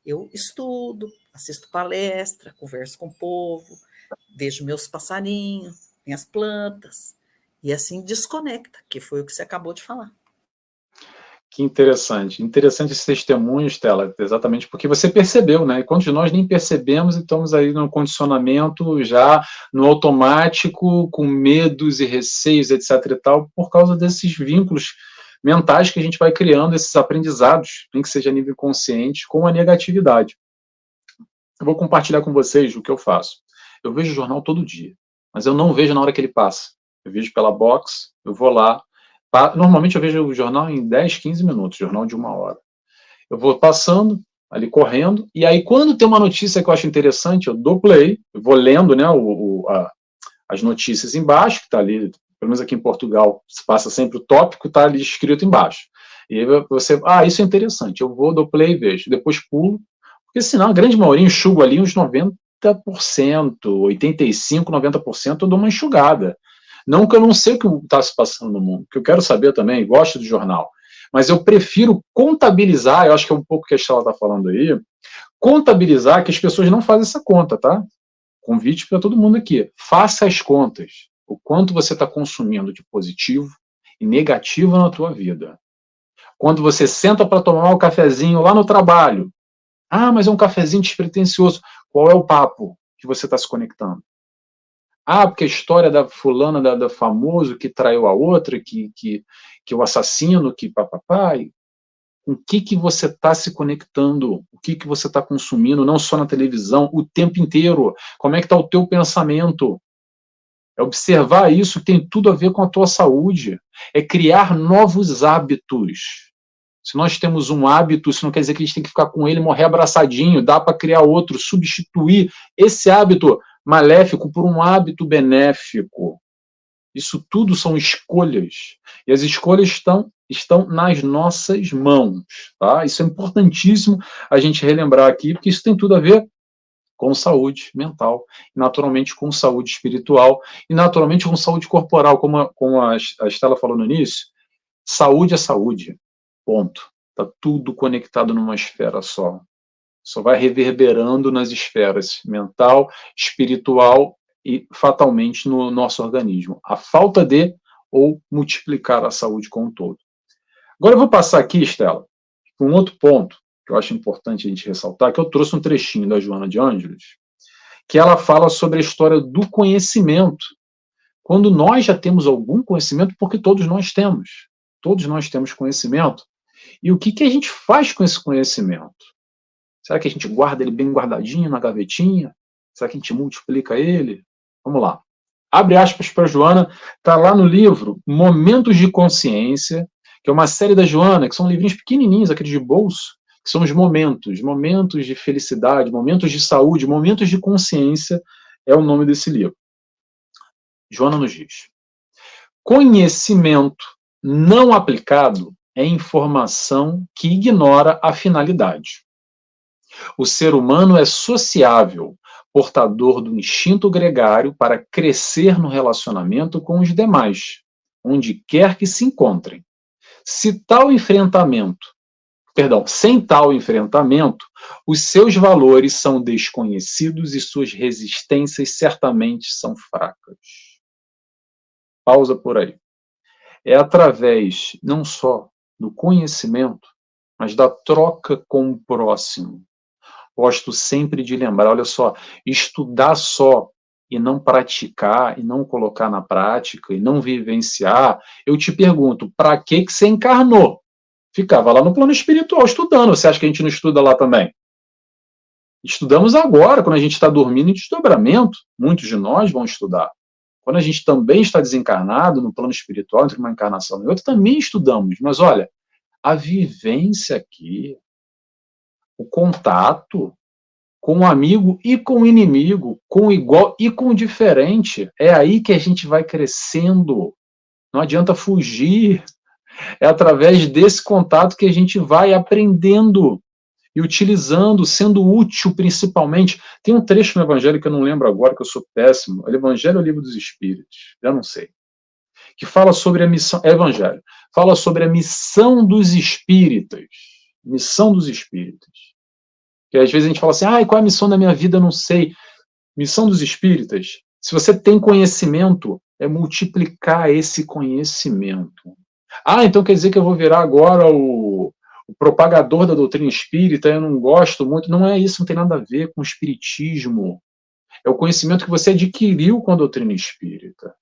Eu estudo, assisto palestra, converso com o povo, vejo meus passarinhos, minhas plantas, e assim desconecta, que foi o que você acabou de falar. Que interessante. Interessante esse testemunho, Estela, exatamente porque você percebeu, né? E quantos de nós nem percebemos e estamos aí no condicionamento, já no automático, com medos e receios, etc. e tal, por causa desses vínculos mentais que a gente vai criando, esses aprendizados, nem que seja a nível consciente, com a negatividade. Eu vou compartilhar com vocês o que eu faço. Eu vejo o jornal todo dia, mas eu não vejo na hora que ele passa. Eu vejo pela box, eu vou lá. Normalmente eu vejo o jornal em 10, 15 minutos, jornal de 1 hora. Eu vou passando, ali correndo, e aí quando tem uma notícia que eu acho interessante, eu dou play, eu vou lendo, né, as notícias embaixo, que está ali, pelo menos aqui em Portugal, se passa sempre o tópico, está ali escrito embaixo. E aí você, isso é interessante, eu vou, dou play e vejo, depois pulo, porque senão a grande maioria enxugo ali uns 90%, 85%, 90%, eu dou uma enxugada. Não que eu não sei o que está se passando no mundo, que eu quero saber também, gosto do jornal, mas eu prefiro contabilizar, eu acho que é um pouco o que a Estela está falando aí, contabilizar, que as pessoas não fazem essa conta, tá? Convite para todo mundo aqui, faça as contas, o quanto você está consumindo de positivo e negativo na tua vida. Quando você senta para tomar um cafezinho lá no trabalho, mas é um cafezinho despretensioso, qual é o papo que você está se conectando? Porque a história da fulana, da famoso, que traiu a outra, que o assassino, que papapá. Com o que você está se conectando? O que você está consumindo, não só na televisão, o tempo inteiro? Como é que está o teu pensamento? É observar isso, que tem tudo a ver com a tua saúde. É criar novos hábitos. Se nós temos um hábito, isso não quer dizer que a gente tem que ficar com ele, morrer abraçadinho, dá para criar outro, substituir esse hábito maléfico por um hábito benéfico. Isso tudo são escolhas. E as escolhas estão estão nas nossas mãos, tá? Isso é importantíssimo a gente relembrar aqui, porque isso tem tudo a ver com saúde mental, naturalmente com saúde espiritual e naturalmente com saúde corporal, como a Estela falou no início. Saúde é saúde, ponto. Está tudo conectado numa esfera só. Só vai reverberando nas esferas mental, espiritual e fatalmente no nosso organismo. A falta de ou multiplicar a saúde como um todo. Agora eu vou passar aqui, Estela, para um outro ponto que eu acho importante a gente ressaltar, que eu trouxe um trechinho da Joana de Ângeles, que ela fala sobre a história do conhecimento. Quando nós já temos algum conhecimento, porque todos nós temos conhecimento, e o que, que a gente faz com esse conhecimento? Será que a gente guarda ele bem guardadinho na gavetinha? Será que a gente multiplica ele? Vamos lá. Abre aspas para a Joana, está lá no livro Momentos de Consciência, que é uma série da Joana, que são livrinhos pequenininhos, aqueles de bolso, que são os momentos de felicidade, momentos de saúde, momentos de consciência, é o nome desse livro. Joana nos diz: conhecimento não aplicado é informação que ignora a finalidade. O ser humano é sociável, portador do instinto gregário para crescer no relacionamento com os demais, onde quer que se encontrem. Sem tal enfrentamento, os seus valores são desconhecidos e suas resistências certamente são fracas. Pausa por aí. É através não só do conhecimento, mas da troca com o próximo. Gosto sempre de lembrar, olha só, estudar só e não praticar, e não colocar na prática, e não vivenciar, eu te pergunto, para que você encarnou? Ficava lá no plano espiritual estudando, você acha que a gente não estuda lá também? Estudamos agora, quando a gente está dormindo em desdobramento, muitos de nós vão estudar. Quando a gente também está desencarnado no plano espiritual, entre uma encarnação e outra, também estudamos. Mas olha, a vivência aqui, o contato com o amigo e com o inimigo, com o igual e com o diferente, é aí que a gente vai crescendo. Não adianta fugir. É através desse contato que a gente vai aprendendo e utilizando, sendo útil principalmente. Tem um trecho no Evangelho que eu não lembro agora, que eu sou péssimo. É o Evangelho ou o Livro dos Espíritos? Já não sei. Que fala sobre a missão, é Evangelho, fala sobre a missão dos espíritas. Missão dos espíritas. Que às vezes a gente fala assim, qual é a missão da minha vida? Eu não sei. Missão dos espíritas, se você tem conhecimento, é multiplicar esse conhecimento. Então quer dizer que eu vou virar agora o propagador da doutrina espírita, eu não gosto muito. Não é isso, não tem nada a ver com o espiritismo. É o conhecimento que você adquiriu com a doutrina espírita,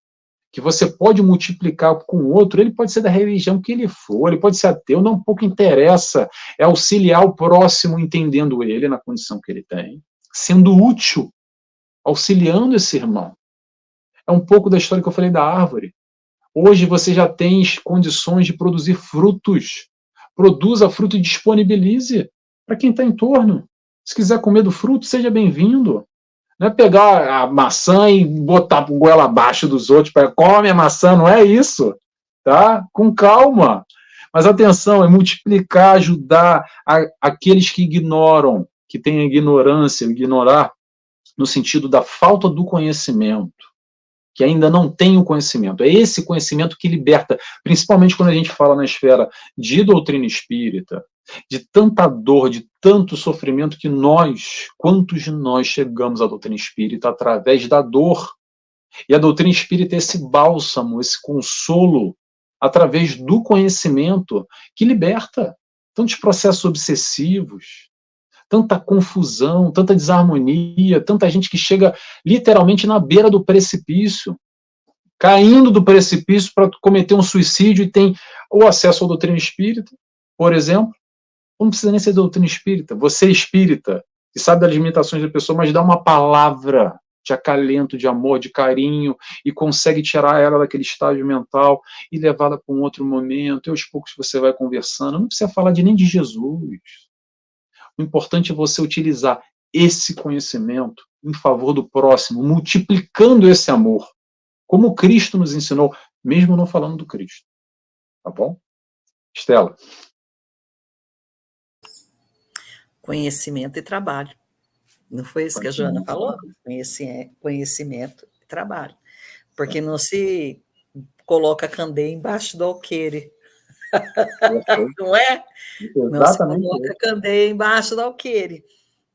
que você pode multiplicar com o outro. Ele pode ser da religião que ele for, ele pode ser ateu, não pouco interessa. É auxiliar o próximo, entendendo ele na condição que ele tem, sendo útil, auxiliando esse irmão. É um pouco da história que eu falei da árvore. Hoje você já tem condições de produzir frutos. Produza fruto e disponibilize para quem está em torno. Se quiser comer do fruto, seja bem-vindo. Não é pegar a maçã e botar para o goela abaixo dos outros, para come a maçã, não é isso. Tá? Com calma. Mas atenção, é multiplicar, ajudar aqueles que ignoram, que têm a ignorância, ignorar no sentido da falta do conhecimento, que ainda não tem o conhecimento. É esse conhecimento que liberta, principalmente quando a gente fala na esfera de doutrina espírita, de tanta dor, de tanto sofrimento que quantos de nós chegamos à doutrina espírita através da dor? E a doutrina espírita é esse bálsamo, esse consolo, através do conhecimento, que liberta tantos processos obsessivos, tanta confusão, tanta desarmonia, tanta gente que chega literalmente na beira do precipício, caindo do precipício para cometer um suicídio e tem o acesso à doutrina espírita, por exemplo. Não precisa nem ser doutrina espírita. Você é espírita, que sabe das limitações da pessoa, mas dá uma palavra de acalento, de amor, de carinho, e consegue tirar ela daquele estágio mental e levá-la para um outro momento, e aos poucos você vai conversando. Não precisa falar nem de Jesus. O importante é você utilizar esse conhecimento em favor do próximo, multiplicando esse amor, como Cristo nos ensinou, mesmo não falando do Cristo. Tá bom? Estela. Conhecimento e trabalho. Não foi isso que a Joana falou? Conhecimento e trabalho. Porque não se coloca candeia embaixo do alqueire. Não é? Não se coloca candeia embaixo do alqueire.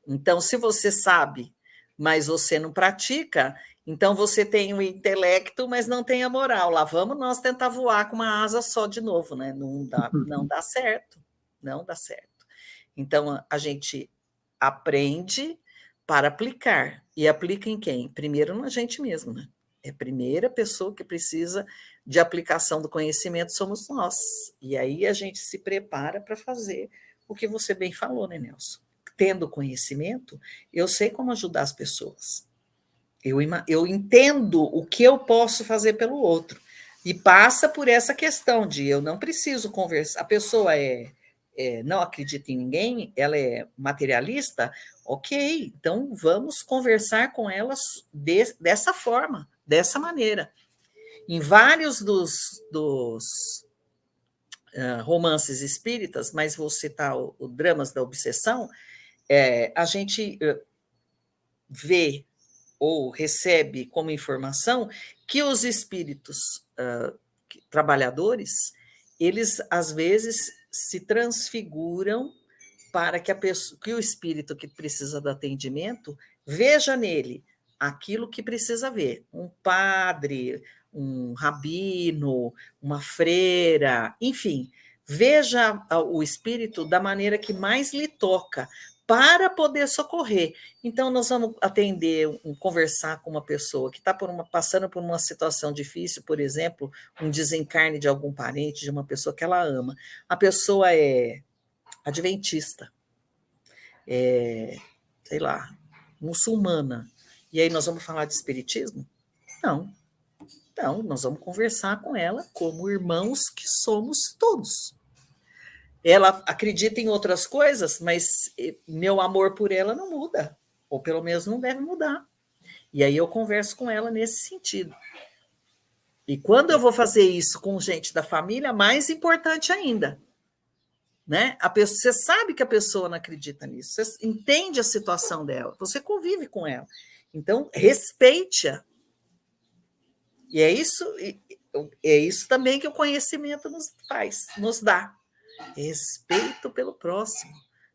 Então, se você sabe, mas você não pratica, então você tem o intelecto, mas não tem a moral. Lá vamos nós tentar voar com uma asa só de novo, né? Não dá certo. Não dá certo. Então, a gente aprende para aplicar. E aplica em quem? Primeiro na gente mesmo, né? É a primeira pessoa que precisa de aplicação do conhecimento somos nós. E aí a gente se prepara para fazer o que você bem falou, né, Nelson? Tendo conhecimento, eu sei como ajudar as pessoas. Eu entendo o que eu posso fazer pelo outro. E passa por essa questão de eu não preciso conversar. A pessoa não acredita em ninguém, ela é materialista, ok, então vamos conversar com elas dessa forma, dessa maneira. Em vários dos romances espíritas, mas vou citar o Dramas da Obsessão, a gente vê ou recebe como informação que os espíritos trabalhadores, eles às vezes se transfiguram para que o espírito que precisa do atendimento veja nele aquilo que precisa ver. Um padre, um rabino, uma freira, enfim, veja o espírito da maneira que mais lhe toca, para poder socorrer. Então, nós vamos atender, conversar com uma pessoa que está passando por uma situação difícil, por exemplo, um desencarne de algum parente, de uma pessoa que ela ama. A pessoa é adventista, sei lá, muçulmana. E aí nós vamos falar de espiritismo? Não. Então, nós vamos conversar com ela como irmãos que somos todos. Ela acredita em outras coisas, mas meu amor por ela não muda, ou pelo menos não deve mudar. E aí eu converso com ela nesse sentido. E quando eu vou fazer isso com gente da família, mais importante ainda. Né? Você sabe que a pessoa não acredita nisso, você entende a situação dela, você convive com ela. Então, respeite-a. E é isso também que o conhecimento nos dá. Respeito pelo próximo,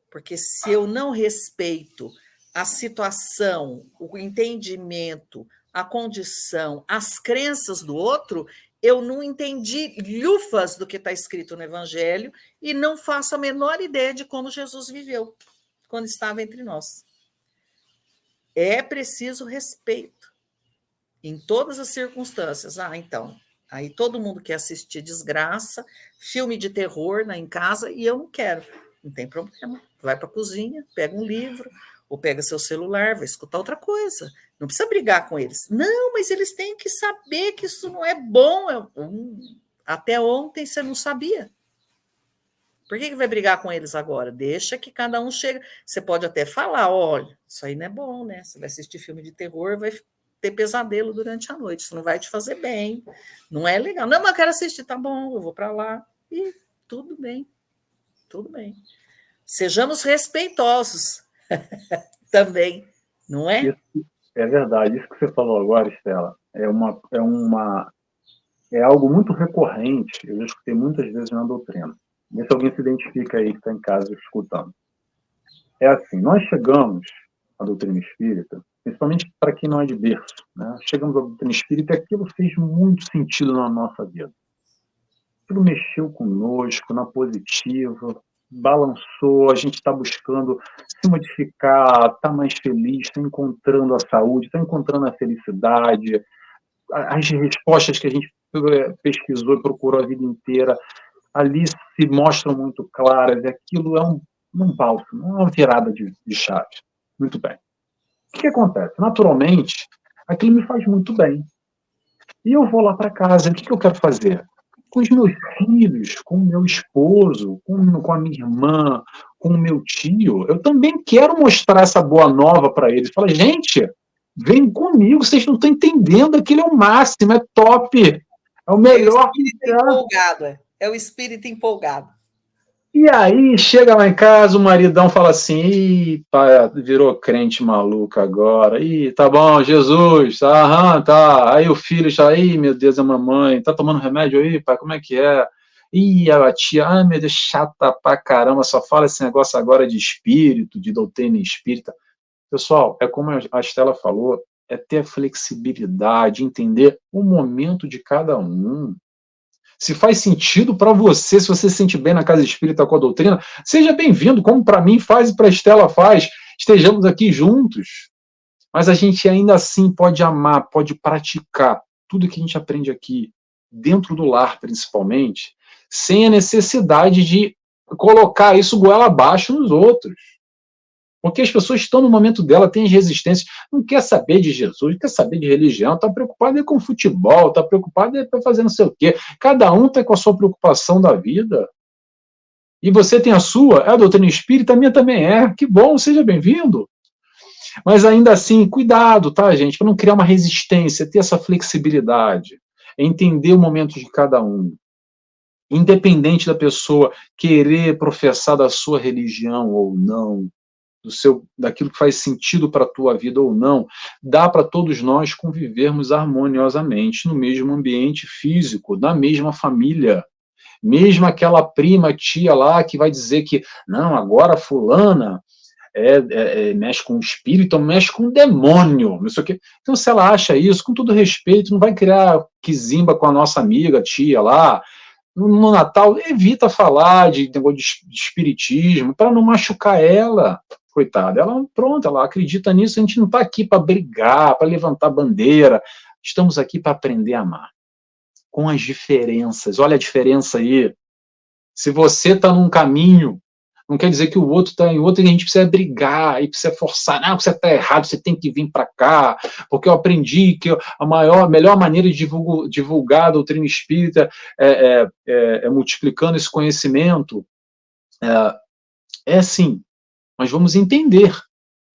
porque se eu não respeito a situação, o entendimento, a condição, as crenças do outro, eu não entendi lufas do que está escrito no Evangelho e não faço a menor ideia de como Jesus viveu quando estava entre nós. É preciso respeito em todas as circunstâncias. Então, aí todo mundo quer assistir desgraça, filme de terror em casa, e eu não quero. Não tem problema. Vai para a cozinha, pega um livro, ou pega seu celular, vai escutar outra coisa. Não precisa brigar com eles. Não, mas eles têm que saber que isso não é bom. Até ontem você não sabia. Por que vai brigar com eles agora? Deixa que cada um chega. Você pode até falar, olha, isso aí não é bom, né? Você vai assistir filme de terror, vai ter pesadelo durante a noite, isso não vai te fazer bem, não é legal. Não, mas eu quero assistir, tá bom, eu vou para lá. E tudo bem, tudo bem. Sejamos respeitosos também, não é? Isso é verdade, isso que você falou agora, Estela, é algo muito recorrente, eu já escutei muitas vezes na doutrina. Vê se alguém se identifica aí que está em casa escutando. É assim, nós chegamos à doutrina espírita, principalmente para quem não é de berço, né? Chegamos à doutrina espírita e aquilo fez muito sentido na nossa vida. Aquilo mexeu conosco, na positiva, balançou, a gente está buscando se modificar, está mais feliz, está encontrando a saúde, está encontrando a felicidade, as respostas que a gente pesquisou e procurou a vida inteira, ali se mostram muito claras, e aquilo é um bálsamo, uma virada de chave. Muito bem. O que acontece? Naturalmente, aquilo me faz muito bem. E eu vou lá para casa, o que eu quero fazer? Com os meus filhos, com o meu esposo, com a minha irmã, com o meu tio, eu também quero mostrar essa boa nova para eles. Fala, gente, vem comigo, vocês não estão entendendo, aquilo é o máximo, é top, é o melhor. É o espírito empolgado, é o espírito empolgado. E aí, chega lá em casa, o maridão fala assim, ih, pai, virou crente maluco agora. Ih, tá bom, Jesus, aham, tá. Aí o filho já, ih, meu Deus, a mamãe, tá tomando remédio aí, pai, como é que é? Ih, a tia, ai, meu Deus, chata pra caramba, só fala esse negócio agora de espírito, de doutrina espírita. Pessoal, é como a Estela falou, é ter a flexibilidade, entender o momento de cada um. Se faz sentido para você, se você se sente bem na casa espírita com a doutrina, seja bem-vindo, como para mim faz e para a Estela faz. Estejamos aqui juntos. Mas a gente ainda assim pode amar, pode praticar tudo que a gente aprende aqui, dentro do lar principalmente, sem a necessidade de colocar isso goela abaixo nos outros. Porque as pessoas estão no momento dela, têm resistência, não quer saber de Jesus, não quer saber de religião, está preocupado com futebol, está preocupado com fazer não sei o quê. Cada um está com a sua preocupação da vida. E você tem a sua, é a doutrina espírita, a minha também é. Que bom, seja bem-vindo. Mas ainda assim, cuidado, tá, gente? Para não criar uma resistência, ter essa flexibilidade, entender o momento de cada um. Independente da pessoa querer professar da sua religião ou não, daquilo que faz sentido para a tua vida ou não, dá para todos nós convivermos harmoniosamente no mesmo ambiente físico, na mesma família. Mesmo aquela prima, tia lá, que vai dizer que, não, agora fulana mexe com o espírito, mexe com o demônio, não sei o quê. Então, se ela acha isso, com todo respeito, não vai criar quizimba com a nossa amiga, tia lá. No Natal, evita falar de negócio de espiritismo, para não machucar ela. Coitada, ela, pronto, ela acredita nisso, a gente não está aqui para brigar, para levantar bandeira, estamos aqui para aprender a amar, com as diferenças, olha a diferença aí, se você está num caminho, não quer dizer que o outro está em outro, e a gente precisa brigar, e precisa forçar, não, você está errado, você tem que vir para cá, porque eu aprendi que a melhor maneira de divulgar a doutrina espírita é multiplicando esse conhecimento, sim, mas vamos entender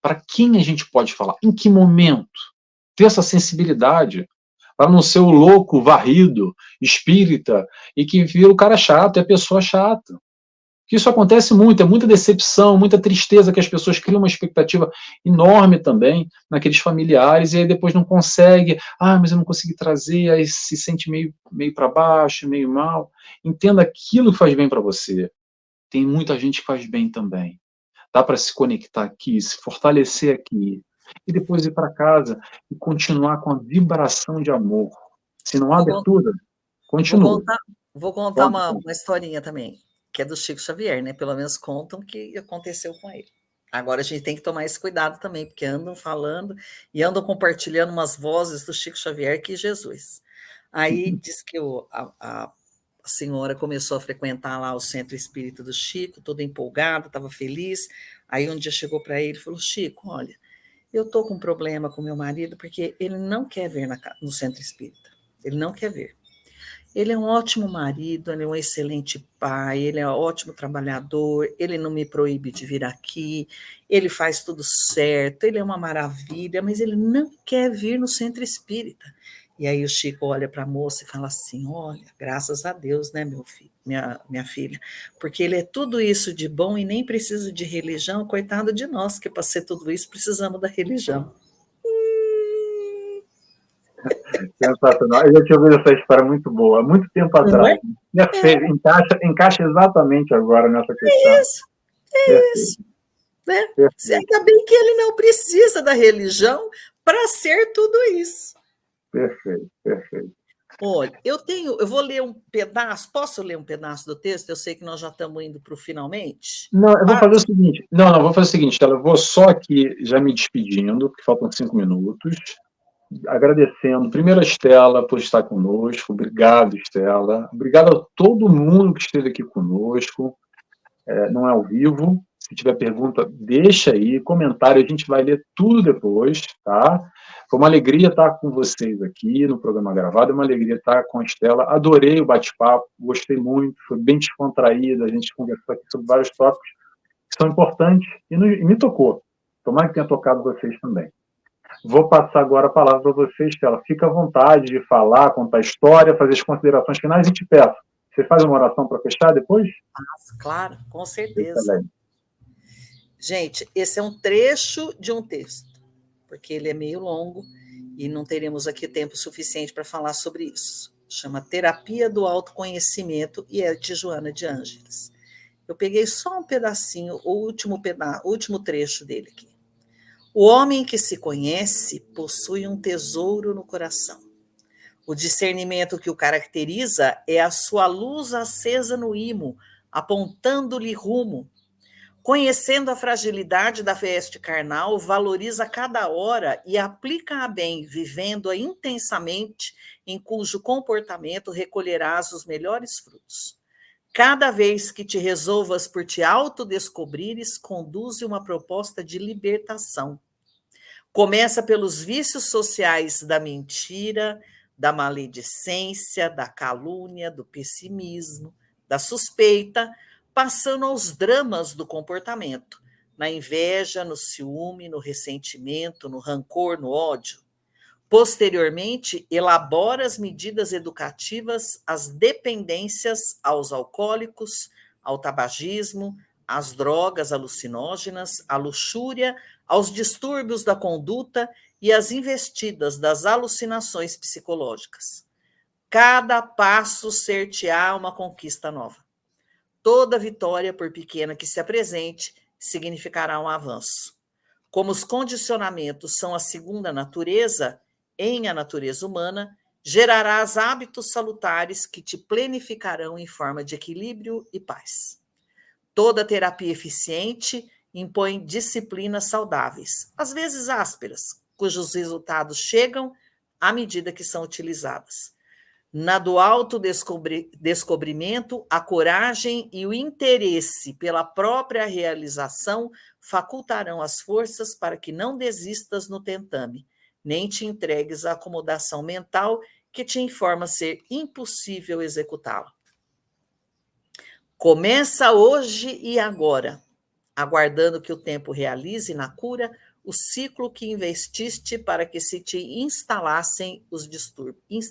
para quem a gente pode falar, em que momento, ter essa sensibilidade, para não ser o louco, varrido, espírita, e que vira o cara chato, é a pessoa chata. Que isso acontece muito, é muita decepção, muita tristeza, que as pessoas criam uma expectativa enorme também naqueles familiares, e aí depois não consegue, mas eu não consegui trazer, aí se sente meio para baixo, meio mal. Entenda aquilo que faz bem para você. Tem muita gente que faz bem também. Dá para se conectar aqui, se fortalecer aqui, e depois ir para casa e continuar com a vibração de amor. Se não há abertura, continua. Vou contar uma historinha também, que é do Chico Xavier, né? Pelo menos contam que aconteceu com ele. Agora a gente tem que tomar esse cuidado também, porque andam falando e andam compartilhando umas vozes do Chico Xavier que Jesus. Aí diz que a senhora começou a frequentar lá o centro espírita do Chico, toda empolgada, estava feliz. Aí um dia chegou para ele e falou: Chico, olha, eu estou com um problema com meu marido porque ele não quer ver no centro espírita. Ele não quer ver. Ele é um ótimo marido, ele é um excelente pai, ele é um ótimo trabalhador, ele não me proíbe de vir aqui, ele faz tudo certo, ele é uma maravilha, mas ele não quer vir no centro espírita. E aí o Chico olha para a moça e fala assim: olha, graças a Deus, né, meu filho, minha filha, porque ele é tudo isso de bom e nem precisa de religião, coitado de nós, que para ser tudo isso precisamos da religião. Sensacional. Eu já tinha ouvido essa história muito boa, há muito tempo atrás. Encaixa exatamente agora nessa questão. Isso. Né? Ainda bem que ele não precisa da religião para ser tudo isso. Perfeito. Olha, eu vou ler um pedaço, posso ler um pedaço do texto? Eu sei que nós já estamos indo para o finalmente. Não, eu vou fazer o seguinte. Vou fazer o seguinte, Estela, eu vou só aqui já me despedindo, porque faltam 5 minutos. Agradecendo primeiro a Estela por estar conosco. Obrigado, Estela. Obrigado a todo mundo que esteve aqui conosco. Não é ao vivo. Se tiver pergunta, deixa aí, comentário, a gente vai ler tudo depois, tá? Foi uma alegria estar com vocês aqui no programa gravado, é uma alegria estar com a Estela. Adorei o bate-papo, gostei muito, foi bem descontraído, a gente conversou aqui sobre vários tópicos que são importantes e me tocou. Tomara que tenha tocado vocês também. Vou passar agora a palavra para você, Estela. Fica à vontade de falar, contar a história, fazer as considerações finais e te peço. Você faz uma oração para fechar depois? Claro, com certeza. Excelente. Gente, esse é um trecho de um texto, porque ele é meio longo e não teremos aqui tempo suficiente para falar sobre isso. Chama Terapia do Autoconhecimento e é de Joana de Ângeles. Eu peguei só um pedacinho, o último trecho dele aqui. O homem que se conhece possui um tesouro no coração. O discernimento que o caracteriza é a sua luz acesa no imo, apontando-lhe rumo. Conhecendo a fragilidade da veste carnal, valoriza cada hora e aplica-a bem, vivendo-a intensamente, em cujo comportamento recolherás os melhores frutos. Cada vez que te resolvas por te autodescobrires, conduze uma proposta de libertação. Começa pelos vícios sociais da mentira, da maledicência, da calúnia, do pessimismo, da suspeita, passando aos dramas do comportamento, na inveja, no ciúme, no ressentimento, no rancor, no ódio. Posteriormente, elabora as medidas educativas às dependências aos alcoólicos, ao tabagismo, às drogas alucinógenas, à luxúria, aos distúrbios da conduta e às investidas das alucinações psicológicas. Cada passo ser-te-á uma conquista nova. Toda vitória, por pequena que se apresente, significará um avanço. Como os condicionamentos são a segunda natureza, em a natureza humana, gerarás hábitos salutares que te plenificarão em forma de equilíbrio e paz. Toda terapia eficiente impõe disciplinas saudáveis, às vezes ásperas, cujos resultados chegam à medida que são utilizadas. Na do autodescobrimento, a coragem e o interesse pela própria realização facultarão as forças para que não desistas no tentame, nem te entregues à acomodação mental que te informa ser impossível executá-la. Começa hoje e agora, aguardando que o tempo realize na cura o ciclo que investiste para que se te instalassem os distúrbios.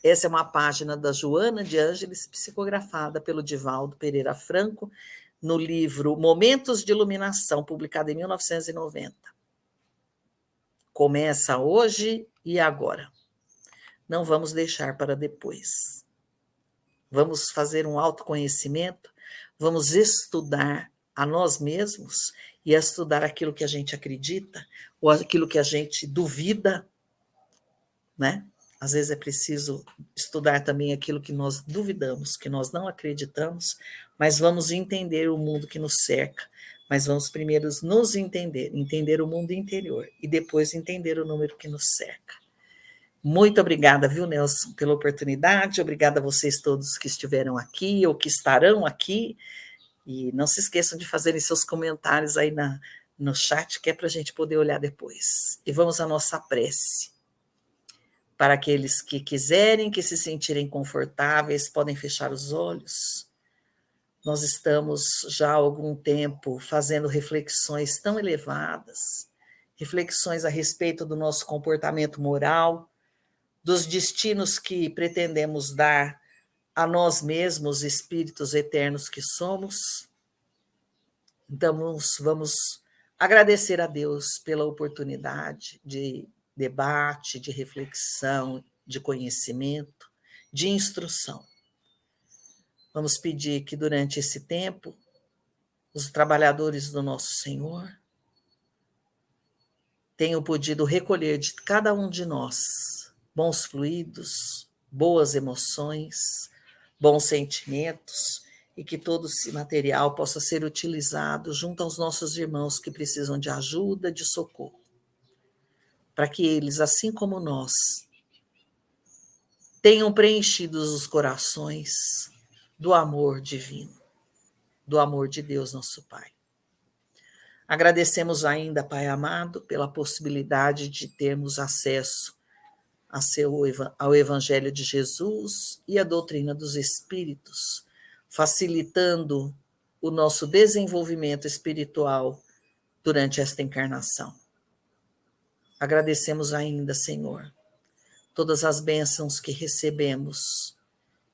Essa é uma página da Joana de Ângeles, psicografada pelo Divaldo Pereira Franco, no livro Momentos de Iluminação, publicado em 1990. Começa hoje e agora. Não vamos deixar para depois. Vamos fazer um autoconhecimento, vamos estudar a nós mesmos e estudar aquilo que a gente acredita ou aquilo que a gente duvida, né? Às vezes é preciso estudar também aquilo que nós duvidamos, que nós não acreditamos, mas vamos entender o mundo que nos cerca. Mas vamos primeiro nos entender o mundo interior e depois entender o número que nos cerca. Muito obrigada, viu, Nelson, pela oportunidade. Obrigada a vocês todos que estiveram aqui ou que estarão aqui. E não se esqueçam de fazerem seus comentários aí no chat, que é para a gente poder olhar depois. E vamos à nossa prece. Para aqueles que quiserem, que se sentirem confortáveis, podem fechar os olhos. Nós estamos já há algum tempo fazendo reflexões tão elevadas, reflexões a respeito do nosso comportamento moral, dos destinos que pretendemos dar a nós mesmos, espíritos eternos que somos. Então, vamos agradecer a Deus pela oportunidade de debate, de reflexão, de conhecimento, de instrução. Vamos pedir que durante esse tempo, os trabalhadores do nosso Senhor tenham podido recolher de cada um de nós bons fluidos, boas emoções, bons sentimentos, e que todo esse material possa ser utilizado junto aos nossos irmãos que precisam de ajuda, de socorro, para que eles, assim como nós, tenham preenchidos os corações do amor divino, do amor de Deus, nosso Pai. Agradecemos ainda, Pai amado, pela possibilidade de termos acesso ao Evangelho de Jesus e à doutrina dos Espíritos, facilitando o nosso desenvolvimento espiritual durante esta encarnação. Agradecemos ainda, Senhor, todas as bênçãos que recebemos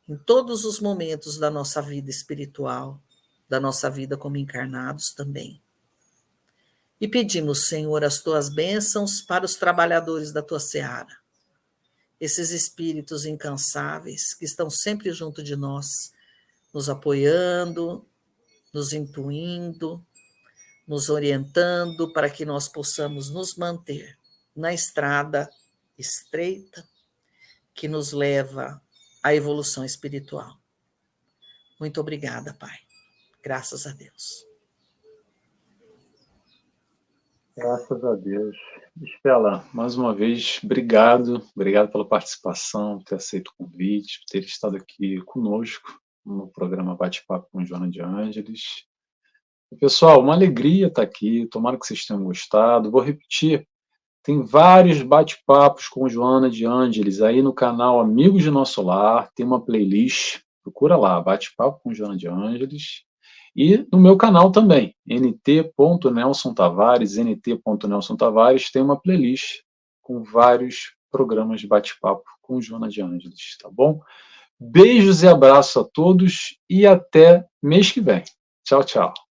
em todos os momentos da nossa vida espiritual, da nossa vida como encarnados também. E pedimos, Senhor, as tuas bênçãos para os trabalhadores da tua seara, esses espíritos incansáveis que estão sempre junto de nós, nos apoiando, nos intuindo, nos orientando para que nós possamos nos manter na estrada estreita que nos leva à evolução espiritual. Muito obrigada, Pai. Graças a Deus. Graças a Deus. Estela, mais uma vez, obrigado pela participação, por ter aceito o convite, por ter estado aqui conosco no programa Bate-Papo com Joana de Ângeles. Pessoal, uma alegria estar aqui, tomara que vocês tenham gostado. Vou repetir, tem vários bate-papos com Joana de Ângeles aí no canal Amigos de Nosso Lar, tem uma playlist, procura lá, Bate-Papo com Joana de Ângeles. E no meu canal também, nt.nelsonTavares, nt.nelsonTavares, tem uma playlist com vários programas de bate-papo com Joana de Ângeles, tá bom? Beijos e abraços a todos e até mês que vem. Tchau, tchau.